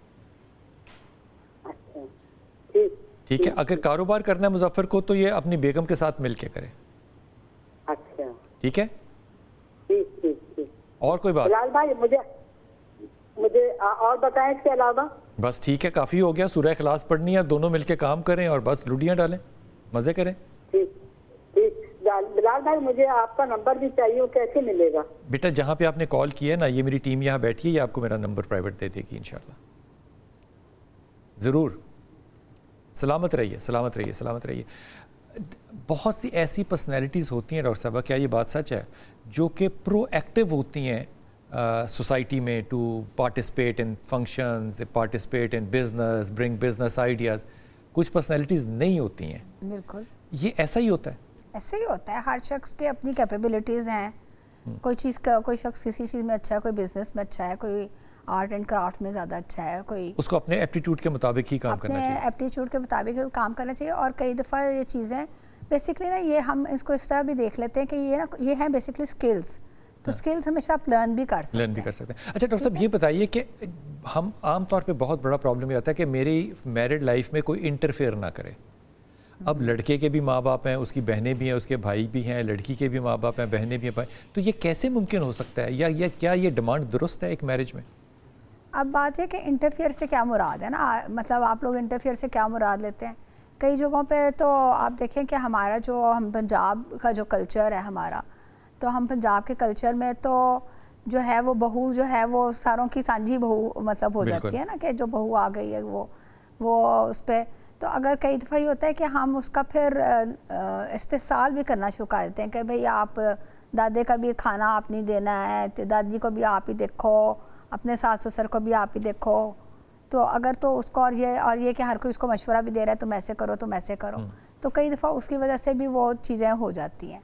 अच्छा, ठीक है। अगर कारोबार करना है मुजफ्फर को तो ये अपनी बेगम के साथ मिल के करे। अच्छा, ठीक है। ठीक ठीक ठीक। और कोई बात? बिलाल भाई मुझे और बताएं इसके अलावा। बस ठीक है, काफ़ी हो गया। सूरह इखलास पढ़नी है, दोनों मिलके काम करें और बस लुडियाँ डालें, मज़े करें। ठीक ठीक। बिलाल भाई मुझे आपका नंबर भी चाहिए, वो कैसे मिलेगा? बेटा जहाँ पे आपने कॉल किया ना, ये मेरी टीम यहाँ बैठी है, ये आपको मेरा नंबर प्राइवेट दे देगी इंशाल्लाह। ज़रूर। सलामत रहिए, सलामत रहिए, सलामत रहिए। बहुत सी ऐसी पर्सनैलिटीज़ होती हैं डॉक्टर साहबा, क्या ये बात सच है, जो कि प्रोएक्टिव होती हैं सोसाइटी में, to participate in functions, participate in business, bring business ideas. कुछ पर्सनैलिटीज़ नहीं होती हैं। बिल्कुल ये ऐसा ही होता है। ऐसे ही होता है। हर शख्स की अपनी कैपेबिलिटीज़ हैं। कोई शख्स किसी चीज़ में अच्छा है, कोई बिजनेस में अच्छा है, कोई आर्ट एंड क्राफ्ट में ज़्यादा अच्छा है, कोई उसको अपने एप्टीट्यूड के मुताबिक ही काम करना चाहिए। अपने एप्टीट्यूड के मुताबिक काम करना चाहिए। और कई दफ़ा ये चीज़ें बेसिकली ना, ये हम इसको इस तरह भी देख लेते हैं कि ये है बेसिकली स्किल्स। तो स्किल्स हमेशा आप लर्न भी कर सकते हैं। अच्छा डॉक्टर साहब, ये बताइए कि हम आम तौर पे बहुत बड़ा प्रॉब्लम ये आता है कि मेरी मैरिड लाइफ में कोई इंटरफेयर ना करे। अब लड़के के भी माँ बाप हैं, उसकी बहनें भी हैं, उसके भाई भी हैं, लड़की के भी माँ बाप हैं, बहनें भी हैं, भाई। तो ये कैसे मुमकिन हो सकता है, या क्या ये डिमांड दुरुस्त है एक मैरिज में? अब बात है कि इंटरफेयर से क्या मुराद है ना, मतलब आप लोग इंटरफेयर से क्या मुराद लेते हैं। कई जगहों पे तो आप देखें कि हमारा जो हम पंजाब का जो कल्चर है हमारा, तो हम पंजाब के कल्चर में तो जो है वो बहू जो है वो सारों की सांझी बहू मतलब हो जाती है ना, कि जो बहू आ गई है वो उस पर। तो अगर कई दफ़ा ये होता है कि हम उसका फिर इस्तेसाल भी करना शुरू कर देते हैं कि भाई आप दादे का भी खाना आप नहीं देना है, दादी को भी आप ही देखो, अपने सास ससुर को भी आप ही देखो। तो अगर तो उसको और ये कि हर कोई उसको मशवरा भी दे रहा है, तुम ऐसे करो तुम ऐसे करो, तो कई दफ़ा उसकी वजह से भी वो चीज़ें हो जाती हैं।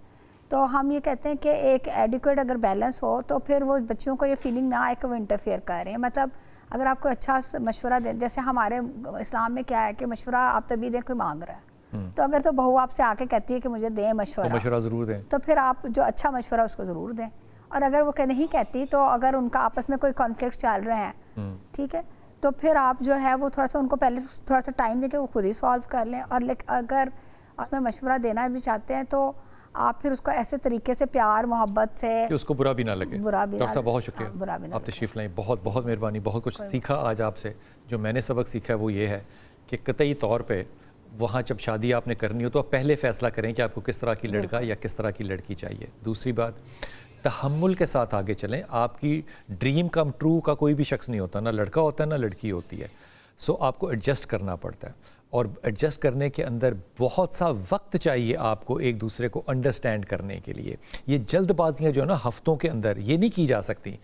तो हम ये कहते हैं कि एक एडिक्वेट अगर बैलेंस हो तो फिर वो बच्चों को ये फीलिंग ना आए कि वो इंटरफेयर कर रहे हैं। मतलब अगर आपको अच्छा मशवरा दे, जैसे हमारे इस्लाम में क्या है कि मशवरा आप तभी दें कोई मांग रहा है, तो अगर तो बहू आपसे आके कहती है कि मुझे दें मशवरा ज़रूर दें, तो फिर आप जो अच्छा मशवरा उसको ज़रूर दें। और अगर वो नहीं कहती, तो अगर उनका आपस में कोई कॉन्फ्लिक्ट चल रहे हैं, ठीक है, तो फिर आप जो है वो थोड़ा सा उनको पहले थोड़ा सा टाइम देके वो खुद ही सॉल्व कर लें। और अगर उसमें मशवरा देना भी चाहते हैं तो आप फिर उसको ऐसे तरीके से प्यार मोहब्बत से कि उसको बुरा भी ना लगे। डॉक्टर साहब बहुत शुक्रिया, बुरा भी ना आप तशरीफ़ लाएं, बहुत बहुत मेहरबानी। बहुत कुछ सीखा आज आपसे। जो मैंने सबक सीखा है वो ये है कि कतई तौर पे वहाँ जब शादी आपने करनी हो तो आप पहले फ़ैसला करें कि आपको किस तरह की लड़का या किस तरह की लड़की चाहिए। दूसरी बात, तहम्मुल के साथ आगे चलें। आपकी ड्रीम कम ट्रू का कोई भी शख्स नहीं होता, ना लड़का होता है ना लड़की होती है। सो आपको एडजस्ट करना पड़ता है, और एडजस्ट करने के अंदर बहुत सा वक्त चाहिए आपको एक दूसरे को अंडरस्टैंड करने के लिए। ये जल्दबाजियाँ जो है ना हफ्तों के अंदर ये नहीं की जा सकती।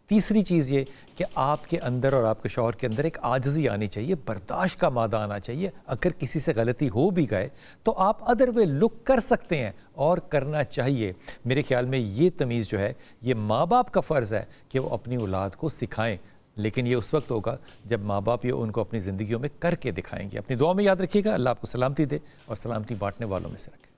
तीसरी चीज़ ये कि आपके अंदर और आपके शौहर के अंदर एक आजिज़ी आनी चाहिए, बर्दाश्त का मादा आना चाहिए। अगर किसी से गलती हो भी गए तो आप अदर वे लुक कर सकते हैं और करना चाहिए। मेरे ख्याल में ये तमीज़ जो है ये माँ बाप का फ़र्ज़ है कि वो अपनी औलाद को सिखाएं, लेकिन ये उस वक्त होगा जब माँ बाप ये उनको अपनी ज़िंदगियों में करके दिखाएंगे। अपनी दुआ में याद रखिएगा। अल्लाह आपको सलामती दे और सलामती बांटने वालों में से रखे।